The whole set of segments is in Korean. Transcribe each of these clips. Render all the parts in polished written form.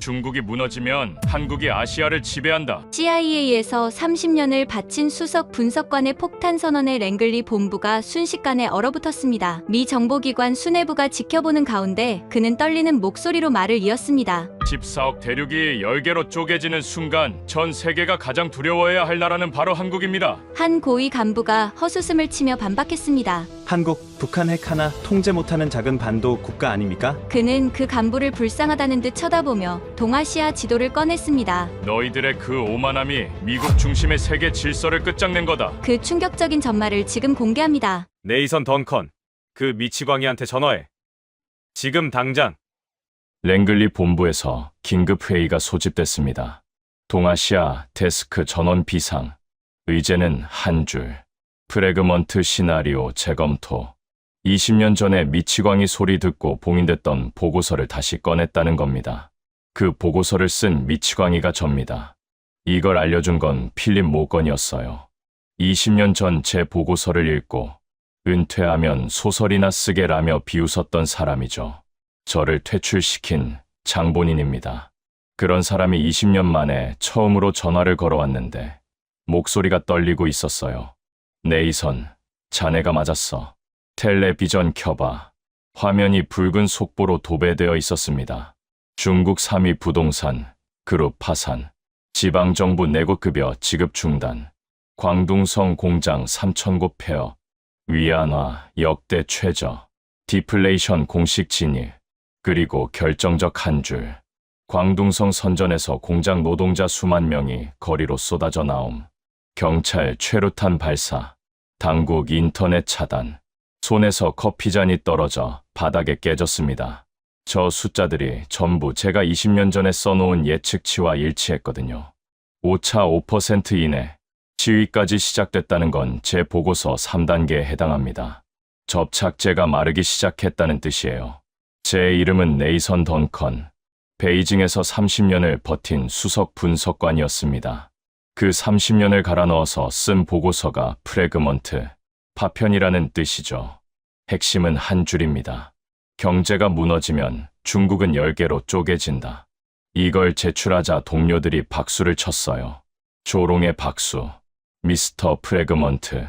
중국이 무너지면 한국이 아시아를 지배한다. CIA에서 30년을 바친 수석 분석관의 폭탄 선언에 랭글리 본부가 순식간에 얼어붙었습니다. 미 정보기관 수뇌부가 지켜보는 가운데 그는 떨리는 목소리로 말을 이었습니다. 14억 대륙이 10개로 쪼개지는 순간 전 세계가 가장 두려워해야 할 나라는 바로 한국입니다. 한 고위 간부가 헛웃음을 치며 반박했습니다. 한국, 북한 핵 하나 통제 못하는 작은 반도 국가 아닙니까? 그는 그 간부를 불쌍하다는 듯 쳐다보며 동아시아 지도를 꺼냈습니다. 너희들의 그 오만함이 미국 중심의 세계 질서를 끝장낸 거다. 그 충격적인 전말을 지금 공개합니다. 네이선 던컨, 그 미치광이한테 전화해. 지금 당장. 랭글리 본부에서 긴급 회의가 소집됐습니다. 동아시아 데스크 전원 비상. 의제는 한 줄. 프레그먼트 시나리오 재검토. 20년 전에 미치광이 소리 듣고 봉인됐던 보고서를 다시 꺼냈다는 겁니다. 그 보고서를 쓴 미치광이가 접니다. 이걸 알려준 건 필립 모건이었어요. 20년 전 제 보고서를 읽고 은퇴하면 소설이나 쓰게라며 비웃었던 사람이죠. 저를 퇴출시킨 장본인입니다. 그런 사람이 20년 만에 처음으로 전화를 걸어왔는데 목소리가 떨리고 있었어요. 네이선, 자네가 맞았어. 텔레비전 켜봐. 화면이 붉은 속보로 도배되어 있었습니다. 중국 3위 부동산, 그룹 파산, 지방정부 내고급여 지급 중단, 광둥성 공장 3,000곳 폐업, 위안화 역대 최저, 디플레이션 공식 진입, 그리고 결정적 한 줄. 광둥성 선전에서 공장 노동자 수만 명이 거리로 쏟아져 나옴. 경찰 최루탄 발사, 당국 인터넷 차단, 손에서 커피잔이 떨어져 바닥에 깨졌습니다. 저 숫자들이 전부 제가 20년 전에 써놓은 예측치와 일치했거든요. 오차 5% 이내, 시위까지 시작됐다는 건 제 보고서 3단계에 해당합니다. 접착제가 마르기 시작했다는 뜻이에요. 제 이름은 네이선 던컨, 베이징에서 30년을 버틴 수석 분석관이었습니다. 그 30년을 갈아 넣어서 쓴 보고서가 프레그먼트, 파편이라는 뜻이죠. 핵심은 한 줄입니다. 경제가 무너지면 중국은 10개로 쪼개진다. 이걸 제출하자 동료들이 박수를 쳤어요. 조롱의 박수, 미스터 프레그먼트.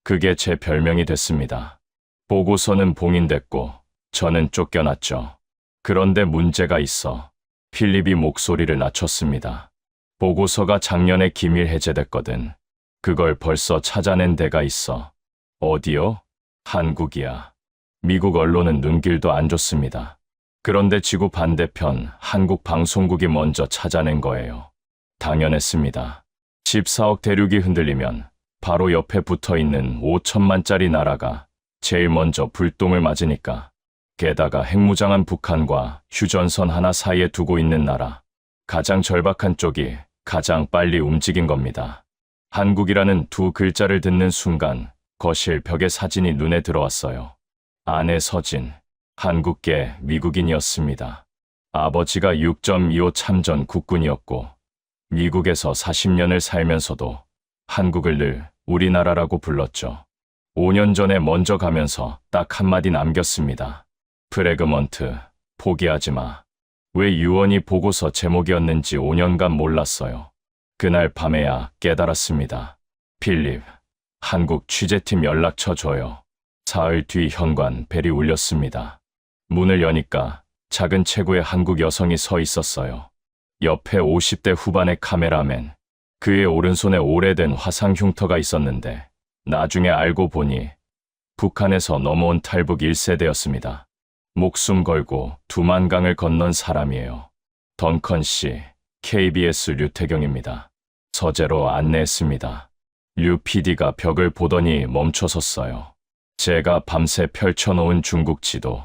그게 제 별명이 됐습니다. 보고서는 봉인됐고 저는 쫓겨났죠. 그런데 문제가 있어. 필립이 목소리를 낮췄습니다. 보고서가 작년에 기밀 해제됐거든. 그걸 벌써 찾아낸 데가 있어. 어디요? 한국이야. 미국 언론은 눈길도 안 줬습니다. 그런데 지구 반대편 한국 방송국이 먼저 찾아낸 거예요. 당연했습니다. 14억 대륙이 흔들리면 바로 옆에 붙어있는 5천만짜리 나라가 제일 먼저 불똥을 맞으니까. 게다가 핵무장한 북한과 휴전선 하나 사이에 두고 있는 나라. 가장 절박한 쪽이 가장 빨리 움직인 겁니다. 한국이라는 두 글자를 듣는 순간 거실 벽에 사진이 눈에 들어왔어요. 아내 서진, 한국계 미국인이었습니다. 아버지가 6.25 참전 국군이었고 미국에서 40년을 살면서도 한국을 늘 우리나라라고 불렀죠. 5년 전에 먼저 가면서 딱 한마디 남겼습니다. 프레그먼트, 포기하지 마. 왜 유언이 보고서 제목이었는지 5년간 몰랐어요. 그날 밤에야 깨달았습니다. 필립, 한국 취재팀 연락처 줘요. 사흘 뒤 현관 벨이 울렸습니다. 문을 여니까 작은 체구에 한국 여성이 서 있었어요. 옆에 50대 후반의 카메라맨. 그의 오른손에 오래된 화상 흉터가 있었는데 나중에 알고 보니 북한에서 넘어온 탈북 1세대였습니다. 목숨 걸고 두만강을 건넌 사람이에요. 던컨 씨, KBS 류태경입니다. 서재로 안내했습니다. 류 PD가 벽을 보더니 멈춰섰어요. 제가 밤새 펼쳐놓은 중국 지도,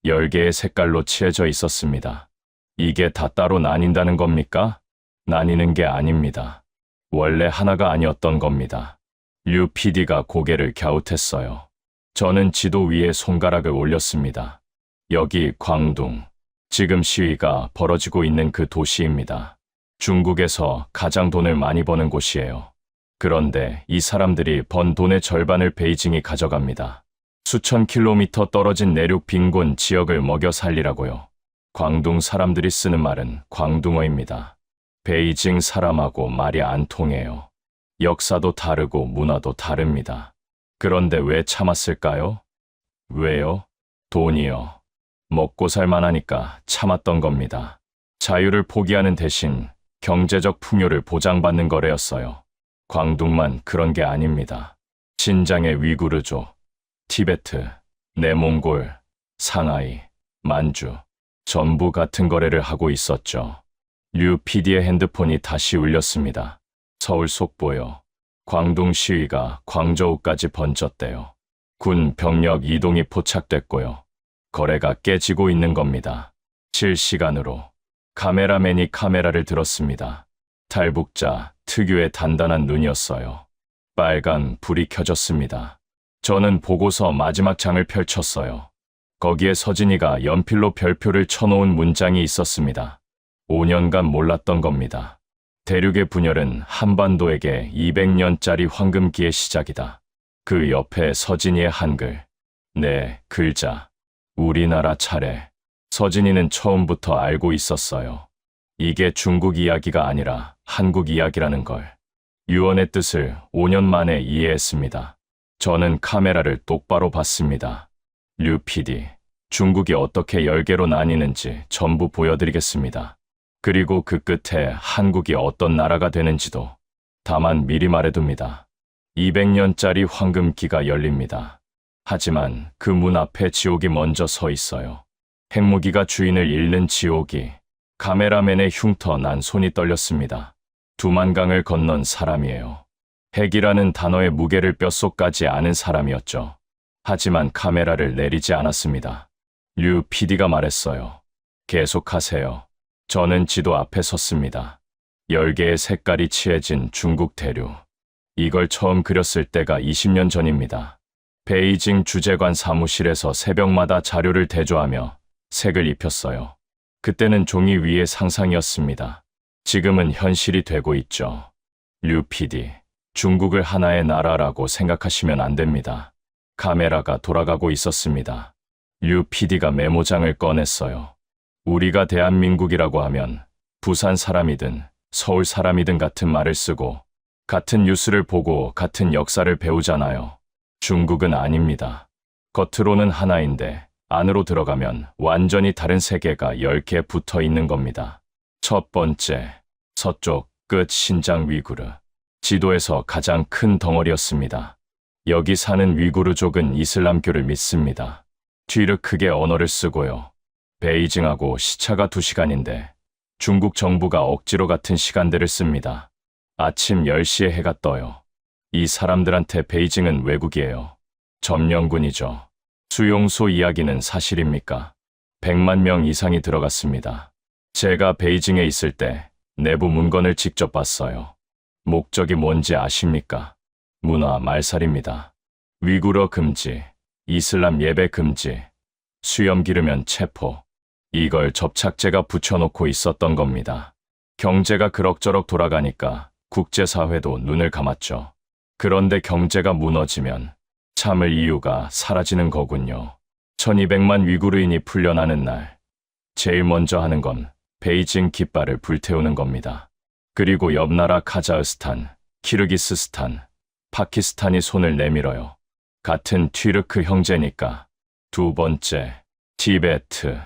10개의 색깔로 칠해져 있었습니다. 이게 다 따로 나뉜다는 겁니까? 나뉘는 게 아닙니다. 원래 하나가 아니었던 겁니다. 류 PD가 고개를 갸웃했어요. 저는 지도 위에 손가락을 올렸습니다. 여기 광둥, 지금 시위가 벌어지고 있는 그 도시입니다. 중국에서 가장 돈을 많이 버는 곳이에요. 그런데 이 사람들이 번 돈의 절반을 베이징이 가져갑니다. 수천 킬로미터 떨어진 내륙 빈곤 지역을 먹여 살리라고요. 광둥 사람들이 쓰는 말은 광둥어입니다. 베이징 사람하고 말이 안 통해요. 역사도 다르고 문화도 다릅니다. 그런데 왜 참았을까요? 왜요? 돈이요. 먹고 살만하니까 참았던 겁니다. 자유를 포기하는 대신 경제적 풍요를 보장받는 거래였어요. 광둥만 그런 게 아닙니다. 신장의 위구르족, 티베트, 내몽골, 상하이, 만주, 전부 같은 거래를 하고 있었죠. 류 PD의 핸드폰이 다시 울렸습니다. 서울 속보요. 광둥 시위가 광저우까지 번졌대요. 군 병력 이동이 포착됐고요. 거래가 깨지고 있는 겁니다. 실시간으로. 카메라맨이 카메라를 들었습니다. 탈북자 특유의 단단한 눈이었어요. 빨간 불이 켜졌습니다. 저는 보고서 마지막 장을 펼쳤어요. 거기에 서진이가 연필로 별표를 쳐놓은 문장이 있었습니다. 5년간 몰랐던 겁니다. 대륙의 분열은 한반도에게 200년짜리 황금기의 시작이다. 그 옆에 서진이의 한글. 네, 글자. 우리나라 차례. 서진이는 처음부터 알고 있었어요. 이게 중국 이야기가 아니라 한국 이야기라는 걸. 유언의 뜻을 5년 만에 이해했습니다. 저는 카메라를 똑바로 봤습니다. 류 PD, 중국이 어떻게 10개로 나뉘는지 전부 보여드리겠습니다. 그리고 그 끝에 한국이 어떤 나라가 되는지도. 다만 미리 말해둡니다. 200년짜리 황금기가 열립니다. 하지만 그 문 앞에 지옥이 먼저 서 있어요. 핵무기가 주인을 잃는 지옥이. 카메라맨의 흉터 난 손이 떨렸습니다. 두만강을 건넌 사람이에요. 핵이라는 단어의 무게를 뼛속까지 아는 사람이었죠. 하지만 카메라를 내리지 않았습니다. 류 PD가 말했어요. 계속하세요. 저는 지도 앞에 섰습니다. 10개의 색깔이 칠해진 중국 대륙. 이걸 처음 그렸을 때가 20년 전입니다. 베이징 주재관 사무실에서 새벽마다 자료를 대조하며 색을 입혔어요. 그때는 종이 위의 상상이었습니다. 지금은 현실이 되고 있죠. 류 PD, 중국을 하나의 나라라고 생각하시면 안 됩니다. 카메라가 돌아가고 있었습니다. 류 PD가 메모장을 꺼냈어요. 우리가 대한민국이라고 하면 부산 사람이든 서울 사람이든 같은 말을 쓰고 같은 뉴스를 보고 같은 역사를 배우잖아요. 중국은 아닙니다. 겉으로는 하나인데 안으로 들어가면 완전히 다른 세계가 10개 붙어 있는 겁니다. 첫 번째, 서쪽 끝 신장 위구르. 지도에서 가장 큰 덩어리였습니다. 여기 사는 위구르족은 이슬람교를 믿습니다. 튀르크계 언어를 쓰고요. 베이징하고 시차가 2시간인데 중국 정부가 억지로 같은 시간대를 씁니다. 아침 10시에 해가 떠요. 이 사람들한테 베이징은 외국이에요. 점령군이죠. 수용소 이야기는 사실입니까? 100만 명 이상이 들어갔습니다. 제가 베이징에 있을 때 내부 문건을 직접 봤어요. 목적이 뭔지 아십니까? 문화 말살입니다. 위구르 금지, 이슬람 예배 금지, 수염 기르면 체포. 이걸 접착제가 붙여놓고 있었던 겁니다. 경제가 그럭저럭 돌아가니까 국제사회도 눈을 감았죠. 그런데 경제가 무너지면 참을 이유가 사라지는 거군요. 1200만 위구르인이 풀려나는 날, 제일 먼저 하는 건 베이징 깃발을 불태우는 겁니다. 그리고 옆나라 카자흐스탄, 키르기스스탄, 파키스탄이 손을 내밀어요. 같은 튀르크 형제니까. 두 번째, 티베트,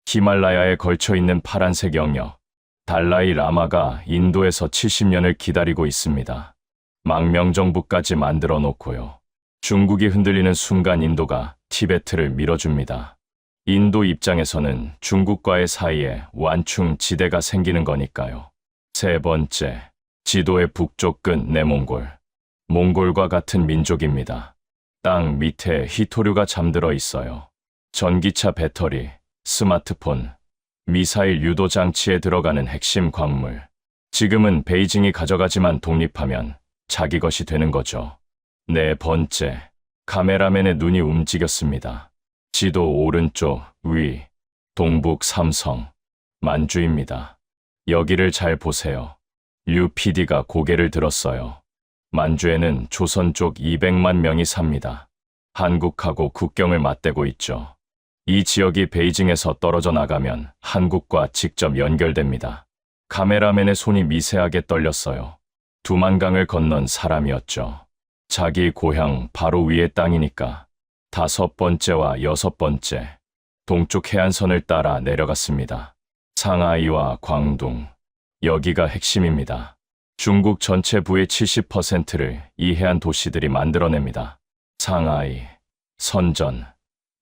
히말라야에 걸쳐 있는 파란색 영역. 달라이 라마가 인도에서 70년을 기다리고 있습니다. 망명정부까지 만들어 놓고요. 중국이 흔들리는 순간 인도가 티베트를 밀어줍니다. 인도 입장에서는 중국과의 사이에 완충 지대가 생기는 거니까요. 세 번째, 지도의 북쪽 끝 내몽골. 몽골과 같은 민족입니다. 땅 밑에 히토류가 잠들어 있어요. 전기차 배터리, 스마트폰, 미사일 유도 장치에 들어가는 핵심 광물. 지금은 베이징이 가져가지만 독립하면 자기 것이 되는 거죠. 네 번째, 카메라맨의 눈이 움직였습니다. 지도 오른쪽 위, 동북 삼성, 만주입니다. 여기를 잘 보세요. 류 PD가 고개를 들었어요. 만주에는 조선 쪽 200만 명이 삽니다. 한국하고 국경을 맞대고 있죠. 이 지역이 베이징에서 떨어져 나가면 한국과 직접 연결됩니다. 카메라맨의 손이 미세하게 떨렸어요. 두만강을 건넌 사람이었죠. 자기 고향 바로 위의 땅이니까 5번째와 6번째 동쪽 해안선을 따라 내려갔습니다. 상하이와 광둥, 여기가 핵심입니다. 중국 전체 부의 70%를 이 해안 도시들이 만들어냅니다. 상하이, 선전,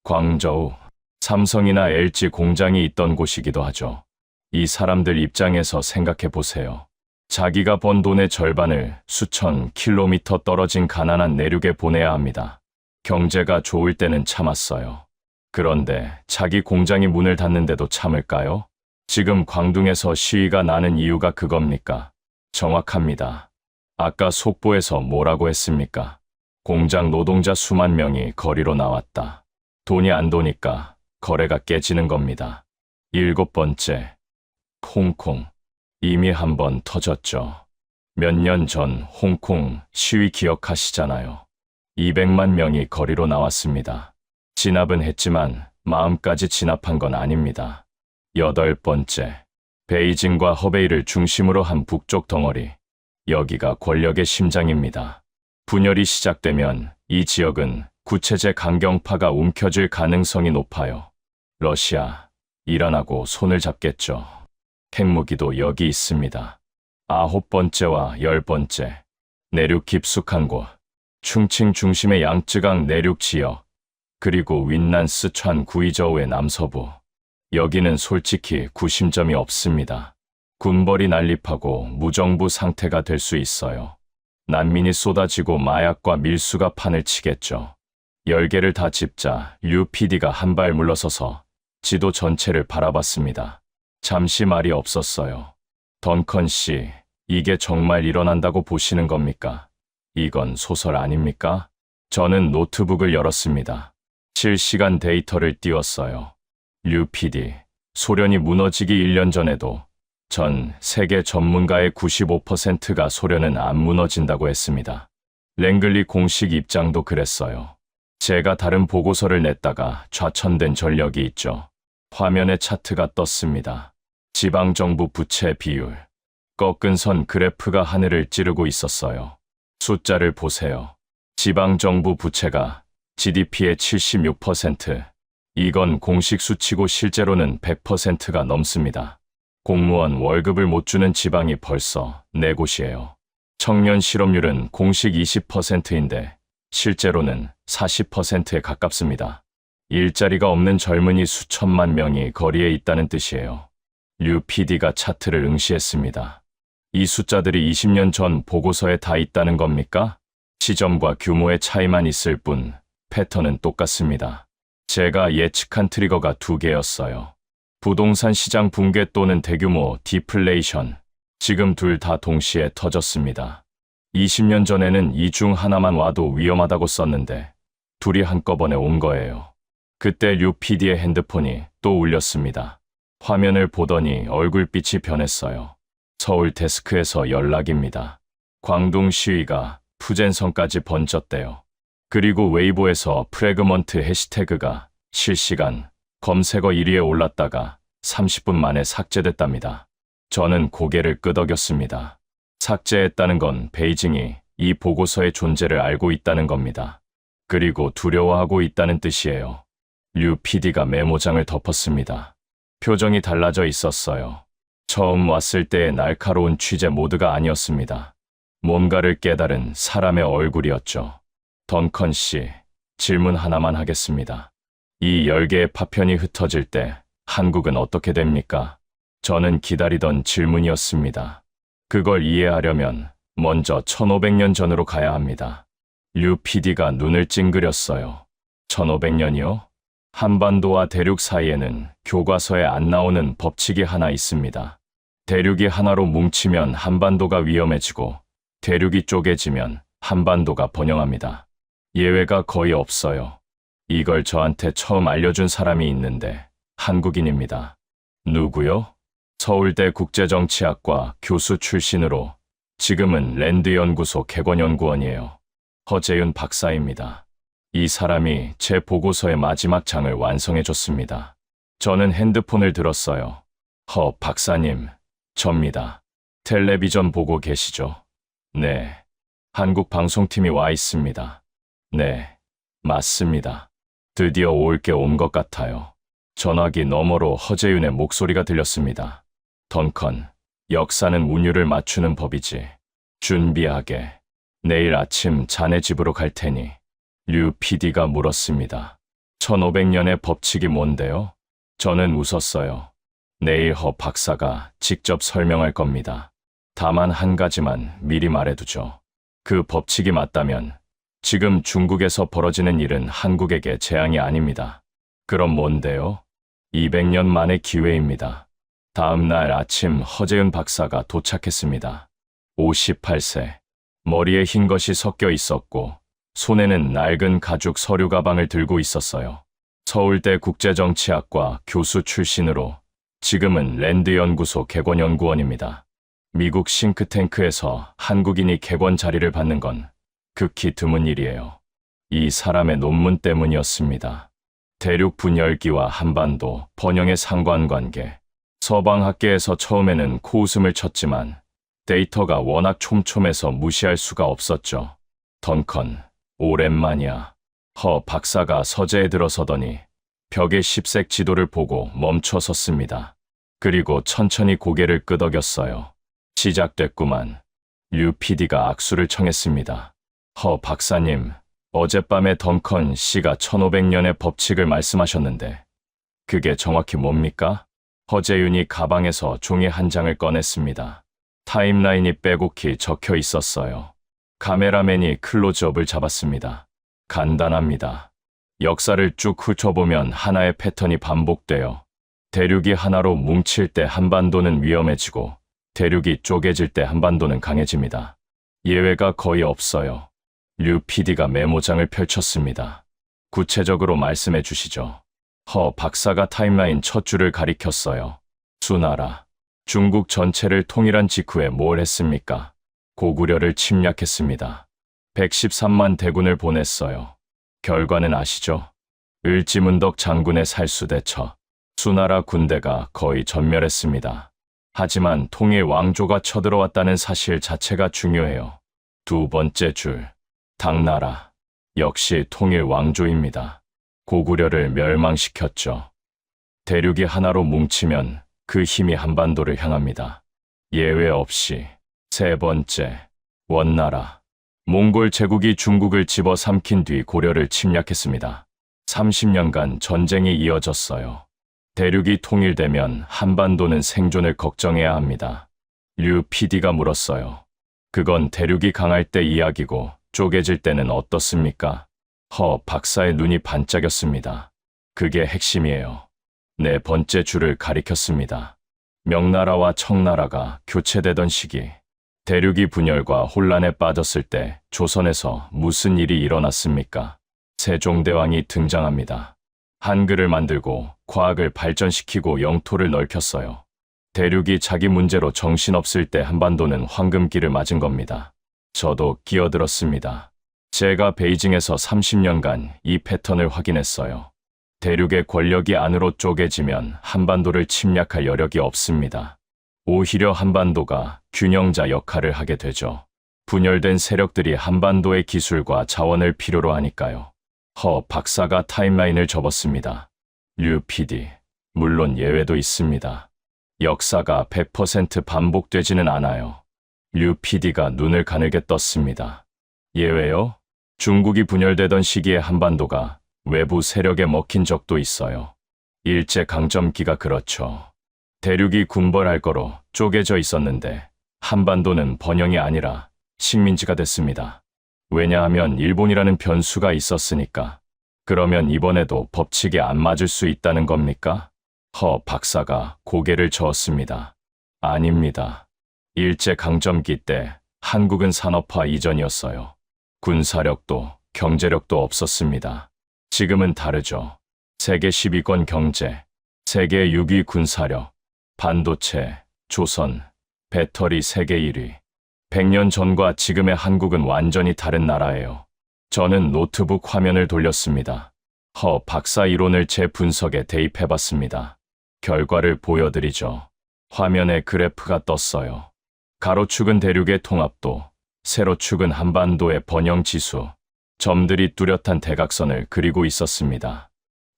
광저우, 삼성이나 LG 공장이 있던 곳이기도 하죠. 이 사람들 입장에서 생각해 보세요. 자기가 번 돈의 절반을 수천 킬로미터 떨어진 가난한 내륙에 보내야 합니다. 경제가 좋을 때는 참았어요. 그런데 자기 공장이 문을 닫는데도 참을까요? 지금 광둥에서 시위가 나는 이유가 그겁니까? 정확합니다. 아까 속보에서 뭐라고 했습니까? 공장 노동자 수만 명이 거리로 나왔다. 돈이 안 도니까 거래가 깨지는 겁니다. 7번째, 홍콩. 이미 한 번 터졌죠. 몇 년 전 홍콩 시위 기억하시잖아요. 200만 명이 거리로 나왔습니다. 진압은 했지만 마음까지 진압한 건 아닙니다. 8번째, 베이징과 허베이를 중심으로 한 북쪽 덩어리. 여기가 권력의 심장입니다. 분열이 시작되면 이 지역은 구체제 강경파가 움켜쥘 가능성이 높아요. 러시아, 이란하고 손을 잡겠죠. 핵무기도 여기 있습니다. 9번째와 10번째, 내륙 깊숙한 곳, 충칭 중심의 양쯔강 내륙 지역, 그리고 윈난 스촨 구이저우의 남서부. 여기는 솔직히 구심점이 없습니다. 군벌이 난립하고 무정부 상태가 될 수 있어요. 난민이 쏟아지고 마약과 밀수가 판을 치겠죠. 10개를 다 짚자 류 PD가 한 발 물러서서 지도 전체를 바라봤습니다. 잠시 말이 없었어요. 던컨 씨, 이게 정말 일어난다고 보시는 겁니까? 이건 소설 아닙니까? 저는 노트북을 열었습니다. 실시간 데이터를 띄웠어요. 류 PD, 소련이 무너지기 1년 전에도 전 세계 전문가의 95%가 소련은 안 무너진다고 했습니다. 랭글리 공식 입장도 그랬어요. 제가 다른 보고서를 냈다가 좌천된 전력이 있죠. 화면에 차트가 떴습니다. 지방정부 부채 비율. 꺾은 선 그래프가 하늘을 찌르고 있었어요. 숫자를 보세요. 지방정부 부채가 GDP의 76%. 이건 공식 수치고 실제로는 100%가 넘습니다. 공무원 월급을 못 주는 지방이 벌써 4곳이에요. 청년 실업률은 공식 20%인데 실제로는 40%에 가깝습니다. 일자리가 없는 젊은이 수천만 명이 거리에 있다는 뜻이에요. 류 PD가 차트를 응시했습니다. 이 숫자들이 20년 전 보고서에 다 있다는 겁니까? 시점과 규모의 차이만 있을 뿐 패턴은 똑같습니다. 제가 예측한 트리거가 2개였어요. 부동산 시장 붕괴 또는 대규모 디플레이션. 지금 둘 다 동시에 터졌습니다. 20년 전에는 이 중 하나만 와도 위험하다고 썼는데 둘이 한꺼번에 온 거예요. 그때 류 PD의 핸드폰이 또 울렸습니다. 화면을 보더니 얼굴빛이 변했어요. 서울 데스크에서 연락입니다. 광둥 시위가 푸젠성까지 번졌대요. 그리고 웨이보에서 프레그먼트 해시태그가 실시간 검색어 1위에 올랐다가 30분 만에 삭제됐답니다. 저는 고개를 끄덕였습니다. 삭제했다는 건 베이징이 이 보고서의 존재를 알고 있다는 겁니다. 그리고 두려워하고 있다는 뜻이에요. 류 PD가 메모장을 덮었습니다. 표정이 달라져 있었어요. 처음 왔을 때의 날카로운 취재 모드가 아니었습니다. 뭔가를 깨달은 사람의 얼굴이었죠. 던컨 씨, 질문 하나만 하겠습니다. 이 10개의 파편이 흩어질 때 한국은 어떻게 됩니까? 저는 기다리던 질문이었습니다. 그걸 이해하려면 먼저 1500년 전으로 가야 합니다. 류 PD가 눈을 찡그렸어요. 1500년이요? 한반도와 대륙 사이에는 교과서에 안 나오는 법칙이 하나 있습니다. 대륙이 하나로 뭉치면 한반도가 위험해지고 대륙이 쪼개지면 한반도가 번영합니다. 예외가 거의 없어요. 이걸 저한테 처음 알려준 사람이 있는데 한국인입니다. 누구요? 서울대 국제정치학과 교수 출신으로 지금은 랜드연구소 개건연구원이에요. 허재윤 박사입니다. 이 사람이 제 보고서의 마지막 장을 완성해 줬습니다. 저는 핸드폰을 들었어요. 박사님, 접니다. 텔레비전 보고 계시죠? 네. 한국 방송팀이 와 있습니다. 네, 맞습니다. 드디어 올 게 온 것 같아요. 전화기 너머로 허재윤의 목소리가 들렸습니다. 던컨, 역사는 운율을 맞추는 법이지. 준비하게. 내일 아침 자네 집으로 갈 테니. 류 PD가 물었습니다. 1500년의 법칙이 뭔데요? 저는 웃었어요. 내일 허 박사가 직접 설명할 겁니다. 다만 한 가지만 미리 말해두죠. 그 법칙이 맞다면 지금 중국에서 벌어지는 일은 한국에게 재앙이 아닙니다. 그럼 뭔데요? 200년 만의 기회입니다. 다음 날 아침 허재윤 박사가 도착했습니다. 58세. 머리에 흰 것이 섞여 있었고 손에는 낡은 가죽 서류 가방을 들고 있었어요. 서울대 국제정치학과 교수 출신으로 지금은 랜드연구소 객원연구원입니다. 미국 싱크탱크에서 한국인이 객원 자리를 받는 건 극히 드문 일이에요. 이 사람의 논문 때문이었습니다. 대륙 분열기와 한반도, 번영의 상관관계. 서방학계에서 처음에는 코웃음을 쳤지만 데이터가 워낙 촘촘해서 무시할 수가 없었죠. 던컨, 오랜만이야. 허 박사가 서재에 들어서더니 벽에 10색 지도를 보고 멈춰 섰습니다. 그리고 천천히 고개를 끄덕였어요. 시작됐구만. 류 PD가 악수를 청했습니다. 허 박사님, 어젯밤에 던컨 씨가 1500년의 법칙을 말씀하셨는데 그게 정확히 뭡니까? 허재윤이 가방에서 종이 한 장을 꺼냈습니다. 타임라인이 빼곡히 적혀 있었어요. 카메라맨이 클로즈업을 잡았습니다. 간단합니다. 역사를 쭉 훑어보면 하나의 패턴이 반복돼요. 대륙이 하나로 뭉칠 때 한반도는 위험해지고 대륙이 쪼개질 때 한반도는 강해집니다. 예외가 거의 없어요. 류 PD가 메모장을 펼쳤습니다. 구체적으로 말씀해 주시죠. 허 박사가 타임라인 첫 줄을 가리켰어요. 수나라. 중국 전체를 통일한 직후에 뭘 했습니까? 고구려를 침략했습니다. 113만 대군을 보냈어요. 결과는 아시죠? 을지문덕 장군의 살수대처. 수나라 군대가 거의 전멸했습니다. 하지만 통일 왕조가 쳐들어왔다는 사실 자체가 중요해요. 두 번째 줄. 당나라. 역시 통일 왕조입니다. 고구려를 멸망시켰죠. 대륙이 하나로 뭉치면 그 힘이 한반도를 향합니다. 예외 없이. 세 번째. 원나라. 몽골 제국이 중국을 집어삼킨 뒤 고려를 침략했습니다. 30년간 전쟁이 이어졌어요. 대륙이 통일되면 한반도는 생존을 걱정해야 합니다. 류 PD가 물었어요. 그건 대륙이 강할 때 이야기고 쪼개질 때는 어떻습니까? 허 박사의 눈이 반짝였습니다. 그게 핵심이에요. 네 번째 줄을 가리켰습니다. 명나라와 청나라가 교체되던 시기. 대륙이 분열과 혼란에 빠졌을 때 조선에서 무슨 일이 일어났습니까? 세종대왕이 등장합니다. 한글을 만들고 과학을 발전시키고 영토를 넓혔어요. 대륙이 자기 문제로 정신없을 때 한반도는 황금기를 맞은 겁니다. 저도 끼어들었습니다. 제가 베이징에서 30년간 이 패턴을 확인했어요. 대륙의 권력이 안으로 쪼개지면 한반도를 침략할 여력이 없습니다. 오히려 한반도가 균형자 역할을 하게 되죠. 분열된 세력들이 한반도의 기술과 자원을 필요로 하니까요. 허 박사가 타임라인을 접었습니다. 류 PD, 물론 예외도 있습니다. 역사가 100% 반복되지는 않아요. 류 PD가 눈을 가늘게 떴습니다. 예외요? 중국이 분열되던 시기에 한반도가 외부 세력에 먹힌 적도 있어요. 일제강점기가 그렇죠. 대륙이 군벌할 거로 쪼개져 있었는데 한반도는 번영이 아니라 식민지가 됐습니다. 왜냐하면 일본이라는 변수가 있었으니까. 그러면 이번에도 법칙이 안 맞을 수 있다는 겁니까? 허 박사가 고개를 저었습니다. 아닙니다. 일제강점기 때 한국은 산업화 이전이었어요. 군사력도 경제력도 없었습니다. 지금은 다르죠. 세계 10위권 경제, 세계 6위 군사력, 반도체, 조선, 배터리 세계 1위. 100년 전과 지금의 한국은 완전히 다른 나라예요. 저는 노트북 화면을 돌렸습니다. 허 박사 이론을 제 분석에 대입해봤습니다. 결과를 보여드리죠. 화면에 그래프가 떴어요. 가로축은 대륙의 통합도, 세로축은 한반도의 번영지수, 점들이 뚜렷한 대각선을 그리고 있었습니다.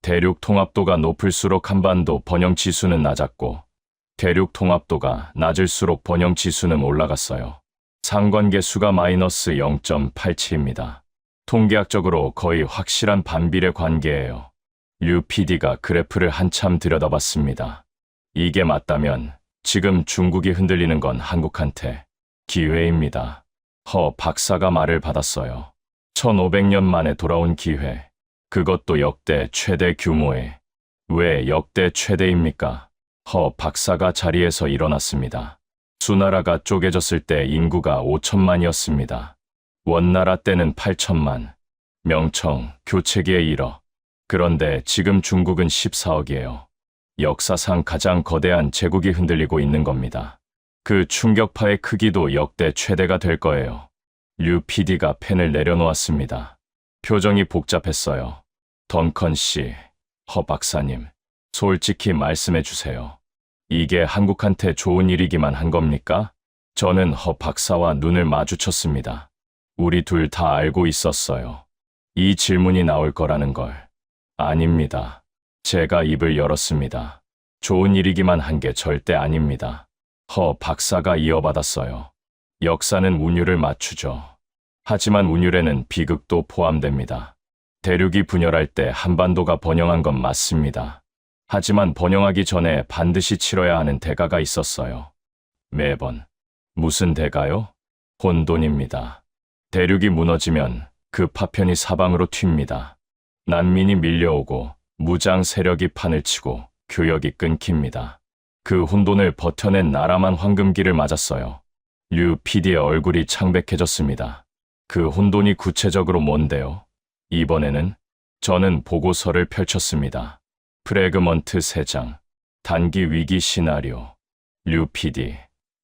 대륙 통합도가 높을수록 한반도 번영지수는 낮았고, 대륙 통합도가 낮을수록 번영지수는 올라갔어요. 상관계수가 마이너스 0.87입니다. 통계학적으로 거의 확실한 반비례 관계예요. 류 PD가 그래프를 한참 들여다봤습니다. 이게 맞다면 지금 중국이 흔들리는 건 한국한테 기회입니다. 허 박사가 말을 받았어요. 1500년 만에 돌아온 기회. 그것도 역대 최대 규모의. 왜 역대 최대입니까? 허 박사가 자리에서 일어났습니다. 수나라가 쪼개졌을 때 인구가 5천만이었습니다. 원나라 때는 8천만. 명청, 교체기에 1억. 그런데 지금 중국은 14억이에요. 역사상 가장 거대한 제국이 흔들리고 있는 겁니다. 그 충격파의 크기도 역대 최대가 될 거예요. 류 PD가 펜을 내려놓았습니다. 표정이 복잡했어요. 덩컨 씨, 허 박사님, 솔직히 말씀해 주세요. 이게 한국한테 좋은 일이기만 한 겁니까? 저는 허 박사와 눈을 마주쳤습니다. 우리 둘 다 알고 있었어요. 이 질문이 나올 거라는 걸. 아닙니다. 제가 입을 열었습니다. 좋은 일이기만 한 게 절대 아닙니다. 허 박사가 이어받았어요. 역사는 운율을 맞추죠. 하지만 운율에는 비극도 포함됩니다. 대륙이 분열할 때 한반도가 번영한 건 맞습니다. 하지만 번영하기 전에 반드시 치러야 하는 대가가 있었어요. 매번. 무슨 대가요? 혼돈입니다. 대륙이 무너지면 그 파편이 사방으로 튑니다. 난민이 밀려오고 무장 세력이 판을 치고 교역이 끊깁니다. 그 혼돈을 버텨낸 나라만 황금기를 맞았어요. 류 PD의 얼굴이 창백해졌습니다. 그 혼돈이 구체적으로 뭔데요? 이번에는 저는 보고서를 펼쳤습니다. 프레그먼트 3장, 단기 위기 시나리오. 류 PD,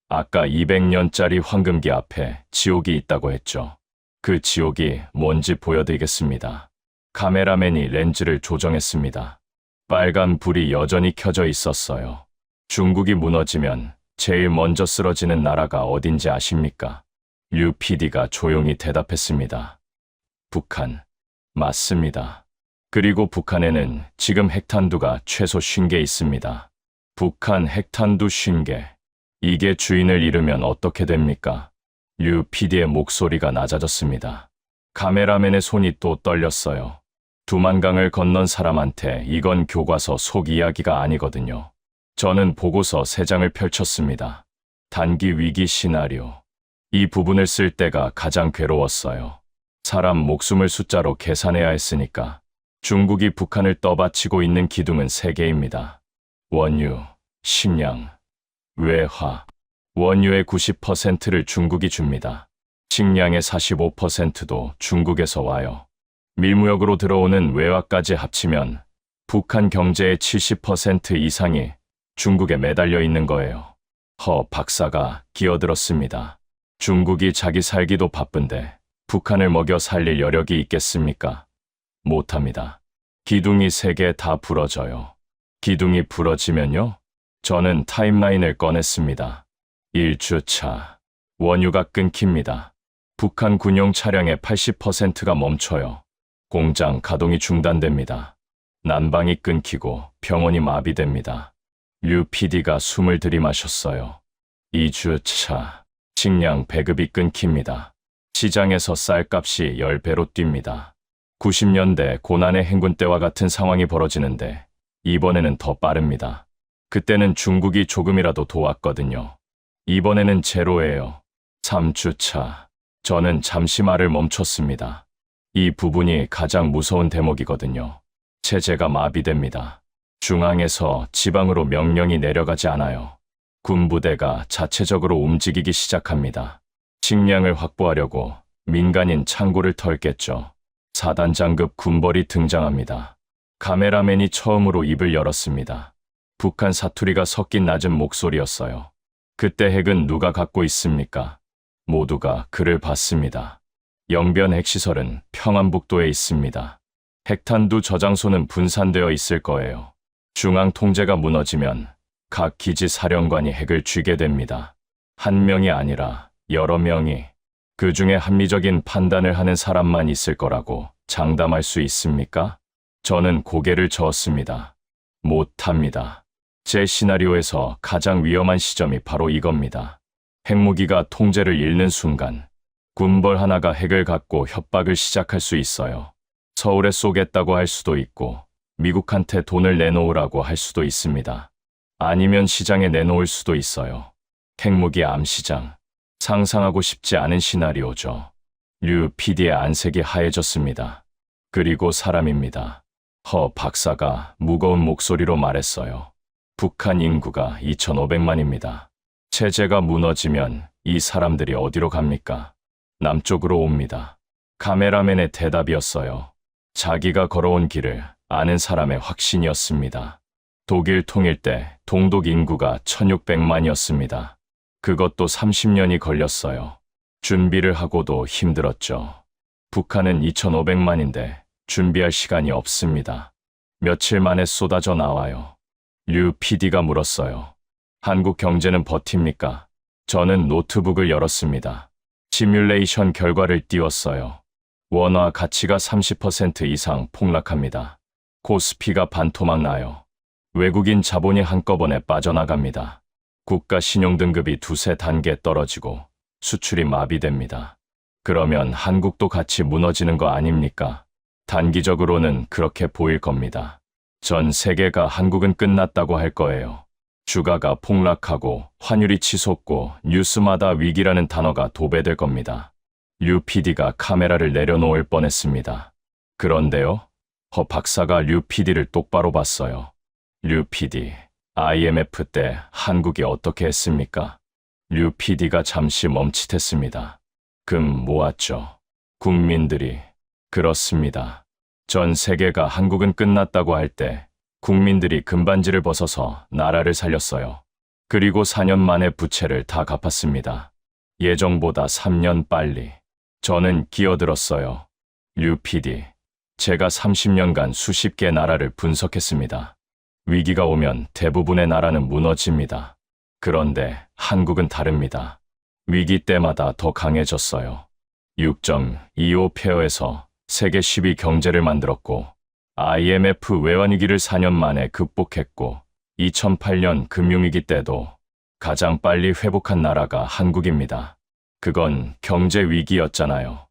아까 200년짜리 황금기 앞에 지옥이 있다고 했죠. 그 지옥이 뭔지 보여드리겠습니다. 카메라맨이 렌즈를 조정했습니다. 빨간 불이 여전히 켜져 있었어요. 중국이 무너지면 제일 먼저 쓰러지는 나라가 어딘지 아십니까? 류 PD가 조용히 대답했습니다. 북한. 맞습니다. 그리고 북한에는 지금 핵탄두가 최소 50개 있습니다. 북한 핵탄두 50개. 이게 주인을 잃으면 어떻게 됩니까? 류 PD의 목소리가 낮아졌습니다. 카메라맨의 손이 또 떨렸어요. 두만강을 건넌 사람한테 이건 교과서 속 이야기가 아니거든요. 저는 보고서 3장을 펼쳤습니다. 단기 위기 시나리오. 이 부분을 쓸 때가 가장 괴로웠어요. 사람 목숨을 숫자로 계산해야 했으니까. 중국이 북한을 떠받치고 있는 기둥은 3개입니다. 원유, 식량, 외화. 원유의 90%를 중국이 줍니다. 식량의 45%도 중국에서 와요. 밀무역으로 들어오는 외화까지 합치면 북한 경제의 70% 이상이 중국에 매달려 있는 거예요. 허 박사가 기어들었습니다. 중국이 자기 살기도 바쁜데 북한을 먹여 살릴 여력이 있겠습니까? 못합니다. 기둥이 3개 다 부러져요. 기둥이 부러지면요? 저는 타임라인을 꺼냈습니다. 1주차. 원유가 끊깁니다. 북한 군용 차량의 80%가 멈춰요. 공장 가동이 중단됩니다. 난방이 끊기고 병원이 마비됩니다. 류 PD가 숨을 들이마셨어요. 2주차. 식량 배급이 끊깁니다. 시장에서 쌀값이 10배로 뜁니다. 90년대 고난의 행군 때와 같은 상황이 벌어지는데 이번에는 더 빠릅니다. 그때는 중국이 조금이라도 도왔거든요. 이번에는 제로예요. 3주차. 저는 잠시 말을 멈췄습니다. 이 부분이 가장 무서운 대목이거든요. 체제가 마비됩니다. 중앙에서 지방으로 명령이 내려가지 않아요. 군부대가 자체적으로 움직이기 시작합니다. 식량을 확보하려고 민간인 창고를 털겠죠. 사단장급 군벌이 등장합니다. 카메라맨이 처음으로 입을 열었습니다. 북한 사투리가 섞인 낮은 목소리였어요. 그때 핵은 누가 갖고 있습니까? 모두가 그를 봤습니다. 영변 핵시설은 평안북도에 있습니다. 핵탄두 저장소는 분산되어 있을 거예요. 중앙 통제가 무너지면 각 기지 사령관이 핵을 쥐게 됩니다. 한 명이 아니라 여러 명이. 그 중에 합리적인 판단을 하는 사람만 있을 거라고 장담할 수 있습니까? 저는 고개를 저었습니다. 못합니다. 제 시나리오에서 가장 위험한 시점이 바로 이겁니다. 핵무기가 통제를 잃는 순간 군벌 하나가 핵을 갖고 협박을 시작할 수 있어요. 서울에 쏘겠다고 할 수도 있고 미국한테 돈을 내놓으라고 할 수도 있습니다. 아니면 시장에 내놓을 수도 있어요. 핵무기 암시장. 상상하고 싶지 않은 시나리오죠. 류 PD의 안색이 하얘졌습니다. 그리고 사람입니다. 허 박사가 무거운 목소리로 말했어요. 북한 인구가 2,500만입니다. 체제가 무너지면 이 사람들이 어디로 갑니까? 남쪽으로 옵니다. 카메라맨의 대답이었어요. 자기가 걸어온 길을 아는 사람의 확신이었습니다. 독일 통일 때 동독 인구가 1,600만이었습니다. 그것도 30년이 걸렸어요. 준비를 하고도 힘들었죠. 북한은 2,500만인데 준비할 시간이 없습니다. 며칠 만에 쏟아져 나와요. 류 PD가 물었어요. 한국 경제는 버팁니까? 저는 노트북을 열었습니다. 시뮬레이션 결과를 띄웠어요. 원화 가치가 30% 이상 폭락합니다. 코스피가 반토막 나요. 외국인 자본이 한꺼번에 빠져나갑니다. 국가 신용 등급이 두세 단계 떨어지고 수출이 마비됩니다. 그러면 한국도 같이 무너지는 거 아닙니까? 단기적으로는 그렇게 보일 겁니다. 전 세계가 한국은 끝났다고 할 거예요. 주가가 폭락하고 환율이 치솟고 뉴스마다 위기라는 단어가 도배될 겁니다. 류 PD가 카메라를 내려놓을 뻔했습니다. 그런데요? 허 박사가 류 PD를 똑바로 봤어요. 류 PD, IMF 때 한국이 어떻게 했습니까? 류 PD가 잠시 멈칫했습니다. 금 모았죠. 국민들이. 그렇습니다. 전 세계가 한국은 끝났다고 할 때 국민들이 금반지를 벗어서 나라를 살렸어요. 그리고 4년 만에 부채를 다 갚았습니다. 예정보다 3년 빨리. 저는 끼어들었어요. 류 PD, 제가 30년간 수십 개 나라를 분석했습니다. 위기가 오면 대부분의 나라는 무너집니다. 그런데 한국은 다릅니다. 위기 때마다 더 강해졌어요. 6.25 페어에서 세계 10위 경제를 만들었고 IMF 외환위기를 4년 만에 극복했고 2008년 금융위기 때도 가장 빨리 회복한 나라가 한국입니다. 그건 경제 위기였잖아요.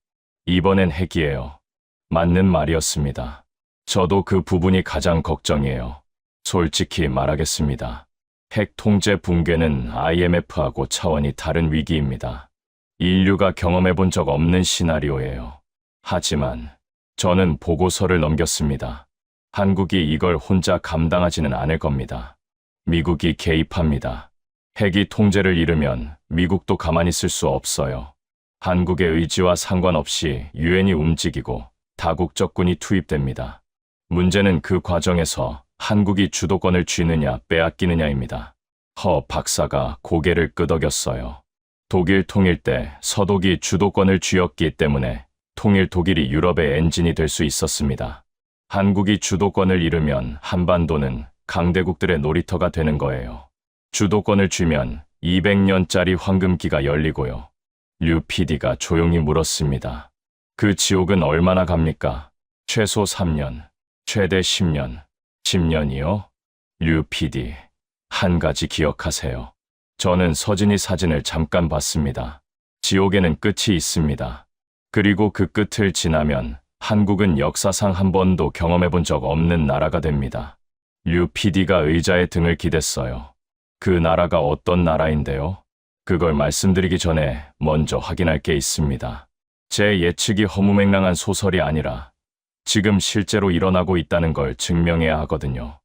이번엔 핵이에요. 맞는 말이었습니다. 저도 그 부분이 가장 걱정이에요. 솔직히 말하겠습니다. 핵 통제 붕괴는 IMF하고 차원이 다른 위기입니다. 인류가 경험해 본 적 없는 시나리오예요. 하지만 저는 보고서를 넘겼습니다. 한국이 이걸 혼자 감당하지는 않을 겁니다. 미국이 개입합니다. 핵이 통제를 잃으면 미국도 가만히 있을 수 없어요. 한국의 의지와 상관없이 유엔이 움직이고 다국적군이 투입됩니다. 문제는 그 과정에서 한국이 주도권을 쥐느냐 빼앗기느냐입니다. 허 박사가 고개를 끄덕였어요. 독일 통일 때 서독이 주도권을 쥐었기 때문에 통일 독일이 유럽의 엔진이 될 수 있었습니다. 한국이 주도권을 잃으면 한반도는 강대국들의 놀이터가 되는 거예요. 주도권을 쥐면 200년짜리 황금기가 열리고요. 류 PD가 조용히 물었습니다. 그 지옥은 얼마나 갑니까? 최소 3년, 최대 10년, 10년이요? 류 PD, 한 가지 기억하세요. 저는 서진이 사진을 잠깐 봤습니다. 지옥에는 끝이 있습니다. 그리고 그 끝을 지나면 한국은 역사상 한 번도 경험해 본 적 없는 나라가 됩니다. 류 PD가 의자에 등을 기댔어요. 그 나라가 어떤 나라인데요? 그걸 말씀드리기 전에 먼저 확인할 게 있습니다. 제 예측이 허무맹랑한 소설이 아니라 지금 실제로 일어나고 있다는 걸 증명해야 하거든요.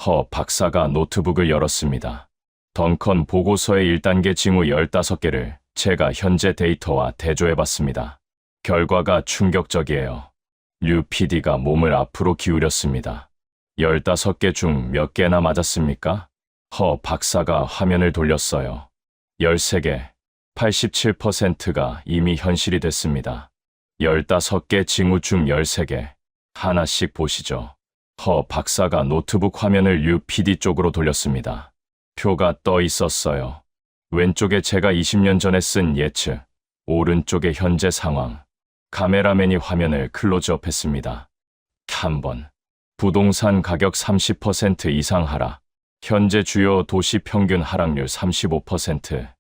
허 박사가 노트북을 열었습니다. 덩컨 보고서의 1단계 징후 15개를 제가 현재 데이터와 대조해봤습니다. 결과가 충격적이에요. 류 PD가 몸을 앞으로 기울였습니다. 15개 중 몇 개나 맞았습니까? 허 박사가 화면을 돌렸어요. 13개, 87%가 이미 현실이 됐습니다. 15개 징후 중 13개. 하나씩 보시죠. 허 박사가 노트북 화면을 유 PD 쪽으로 돌렸습니다. 표가 떠 있었어요. 왼쪽에 제가 20년 전에 쓴 예측, 오른쪽에 현재 상황. 카메라맨이 화면을 클로즈업했습니다. 3번. 부동산 가격 30% 이상 하락. 현재 주요 도시 평균 하락률 35%.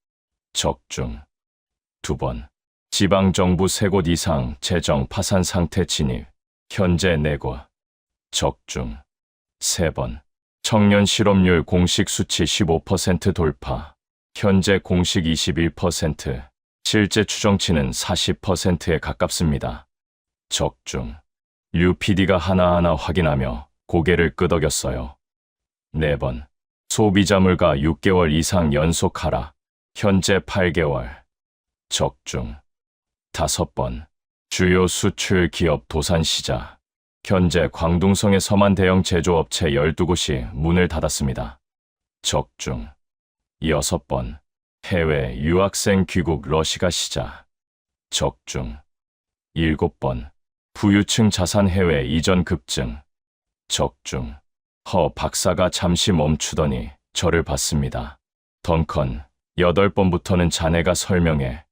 적중. 2번. 지방정부 3곳 이상 재정 파산 상태 진입. 현재 4곳. 적중. 3번. 청년 실업률 공식 수치 15% 돌파. 현재 공식 21%. 실제 추정치는 40%에 가깝습니다. 적중. 유 PD가 하나하나 확인하며 고개를 끄덕였어요. 4번. 소비자 물가 6개월 이상 연속 하락. 현재 8개월. 적중. 5번. 주요 수출 기업 도산 시작. 현재 광둥성의 서만 대형 제조업체 12곳이 문을 닫았습니다. 적중. 6번. 해외 유학생 귀국 러시가 시작. 적중. 7번. 부유층 자산 해외 이전 급증. 적중. 허 박사가 잠시 멈추더니 저를 봤습니다. 덩컨 8번부터는 자네가 설명해.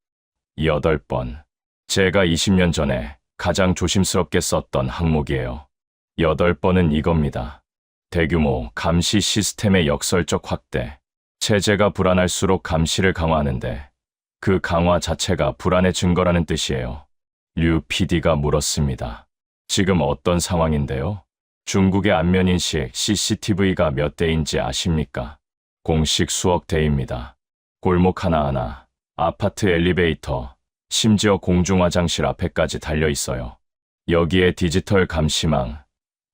8번. 제가 20년 전에 가장 조심스럽게 썼던 항목이에요. 8번은 이겁니다. 대규모 감시 시스템의 역설적 확대. 체제가 불안할수록 감시를 강화하는데 그 강화 자체가 불안의 증거라는 뜻이에요. 류 PD가 물었습니다. 지금 어떤 상황인데요? 중국의 안면인식 CCTV가 몇 대인지 아십니까? 공식 수억 대입니다. 골목 하나하나, 아파트 엘리베이터, 심지어 공중화장실 앞에까지 달려 있어요. 여기에 디지털 감시망,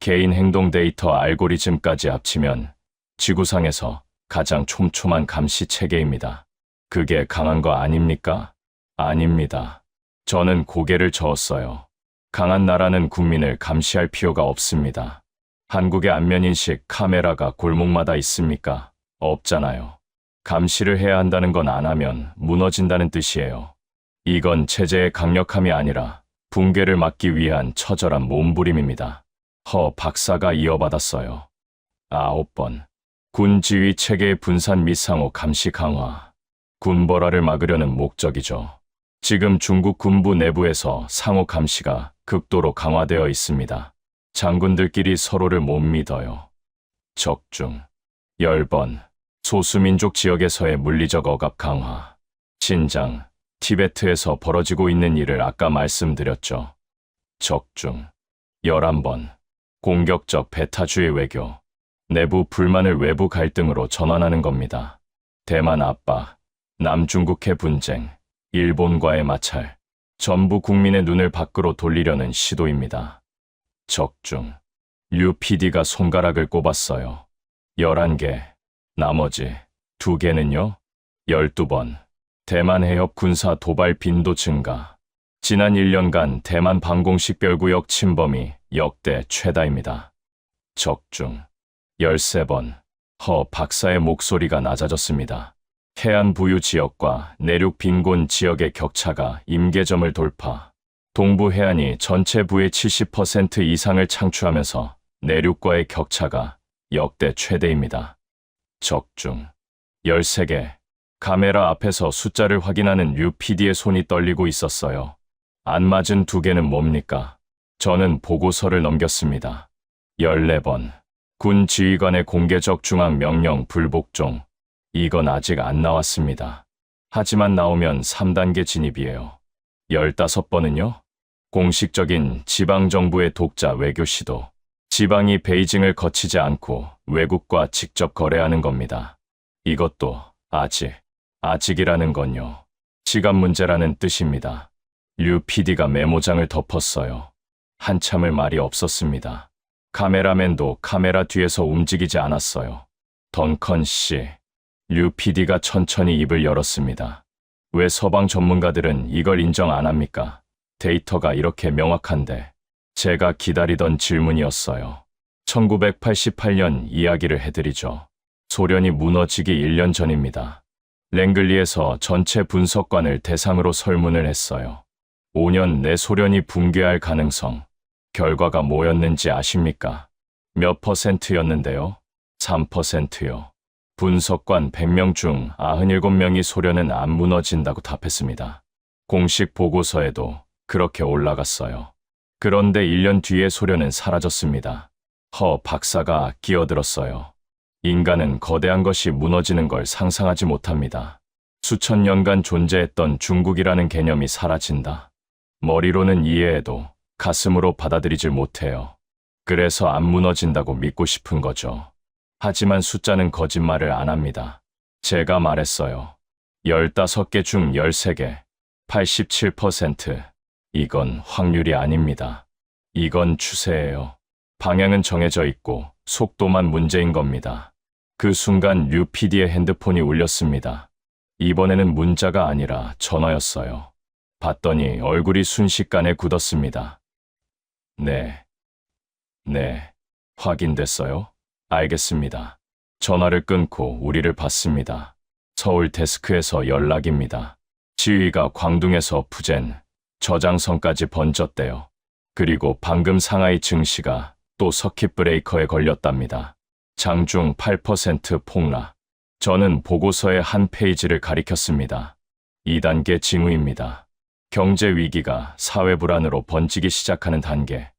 개인 행동 데이터 알고리즘까지 합치면 지구상에서 가장 촘촘한 감시 체계입니다. 그게 강한 거 아닙니까? 아닙니다. 저는 고개를 저었어요. 강한 나라는 국민을 감시할 필요가 없습니다. 한국의 안면인식 카메라가 골목마다 있습니까? 없잖아요. 감시를 해야 한다는 건 안 하면 무너진다는 뜻이에요. 이건 체제의 강력함이 아니라 붕괴를 막기 위한 처절한 몸부림입니다. 허 박사가 이어받았어요. 9번. 군 지휘 체계의 분산 및 상호 감시 강화. 군벌화를 막으려는 목적이죠. 지금 중국 군부 내부에서 상호 감시가 극도로 강화되어 있습니다. 장군들끼리 서로를 못 믿어요. 적중. 10번. 소수민족 지역에서의 물리적 억압 강화. 신장, 티베트에서 벌어지고 있는 일을 아까 말씀드렸죠. 적중. 11번. 공격적 배타주의 외교. 내부 불만을 외부 갈등으로 전환하는 겁니다. 대만 압박, 남중국해 분쟁, 일본과의 마찰, 전부 국민의 눈을 밖으로 돌리려는 시도입니다. 적중. 류 PD가 손가락을 꼽았어요. 11개, 나머지 2개는요? 12번. 대만 해협 군사 도발 빈도 증가. 지난 1년간 대만 방공식별구역 침범이 역대 최다입니다. 적중. 13번. 허 박사의 목소리가 낮아졌습니다. 해안 부유 지역과 내륙 빈곤 지역의 격차가 임계점을 돌파. 동부 해안이 전체 부의 70% 이상을 창출하면서 내륙과의 격차가 역대 최대입니다. 적중. 13개. 카메라 앞에서 숫자를 확인하는 류 PD의 손이 떨리고 있었어요. 안 맞은 2개는 뭡니까? 저는 보고서를 넘겼습니다. 14번. 군 지휘관의 공개적 중앙 명령 불복종. 이건 아직 안 나왔습니다. 하지만 나오면 3단계 진입이에요. 15번은요? 공식적인 지방정부의 독자 외교 시도. 지방이 베이징을 거치지 않고 외국과 직접 거래하는 겁니다. 이것도 아직이라는 건요. 시간 문제라는 뜻입니다. 류 PD가 메모장을 덮었어요. 한참을 말이 없었습니다. 카메라맨도 카메라 뒤에서 움직이지 않았어요. 덩컨 씨. 류 PD가 천천히 입을 열었습니다. 왜 서방 전문가들은 이걸 인정 안 합니까? 데이터가 이렇게 명확한데. 제가 기다리던 질문이었어요. 1988년 이야기를 해드리죠. 소련이 무너지기 1년 전입니다. 랭글리에서 전체 분석관을 대상으로 설문을 했어요. 5년 내 소련이 붕괴할 가능성. 결과가 뭐였는지 아십니까? 몇 %였는데요? 3%요. 분석관 100명 중 97명이 소련은 안 무너진다고 답했습니다. 공식 보고서에도 그렇게 올라갔어요. 그런데 1년 뒤에 소련은 사라졌습니다. 허 박사가 끼어들었어요. 인간은 거대한 것이 무너지는 걸 상상하지 못합니다. 수천 년간 존재했던 중국이라는 개념이 사라진다. 머리로는 이해해도 가슴으로 받아들이질 못해요. 그래서 안 무너진다고 믿고 싶은 거죠. 하지만 숫자는 거짓말을 안 합니다. 제가 말했어요. 15개 중 13개, 87%. 이건 확률이 아닙니다. 이건 추세예요. 방향은 정해져 있고 속도만 문제인 겁니다. 그 순간 류 PD의 핸드폰이 울렸습니다. 이번에는 문자가 아니라 전화였어요. 봤더니 얼굴이 순식간에 굳었습니다. 네, 확인됐어요? 알겠습니다. 전화를 끊고 우리를 봤습니다. 서울 데스크에서 연락입니다. 지휘가 광둥에서 푸젠, 저장성까지 번졌대요. 그리고 방금 상하이 증시가 또 서킷 브레이커에 걸렸답니다. 장중 8% 폭락. 저는 보고서의 한 페이지를 가리켰습니다. 2단계 징후입니다. 경제 위기가 사회 불안으로 번지기 시작하는 단계.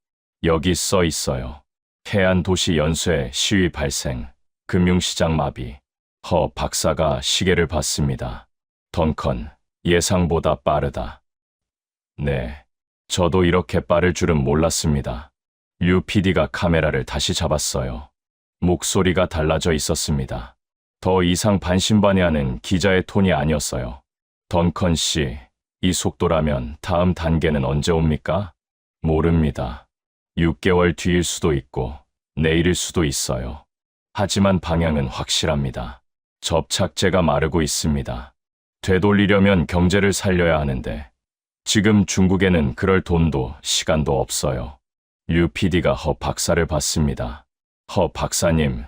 여기 써 있어요. 해안 도시 연쇄 시위 발생, 금융시장 마비. 허 박사가 시계를 봤습니다. 덩컨, 예상보다 빠르다. 네, 저도 이렇게 빠를 줄은 몰랐습니다. 류 PD가 카메라를 다시 잡았어요. 목소리가 달라져 있었습니다. 더 이상 반신반의하는 기자의 톤이 아니었어요. 덩컨 씨, 이 속도라면 다음 단계는 언제 옵니까? 모릅니다. 6개월 뒤일 수도 있고 내일일 수도 있어요. 하지만 방향은 확실합니다. 접착제가 마르고 있습니다. 되돌리려면 경제를 살려야 하는데 지금 중국에는 그럴 돈도 시간도 없어요. 류 PD가 허 박사를 봤습니다. 허 박사님,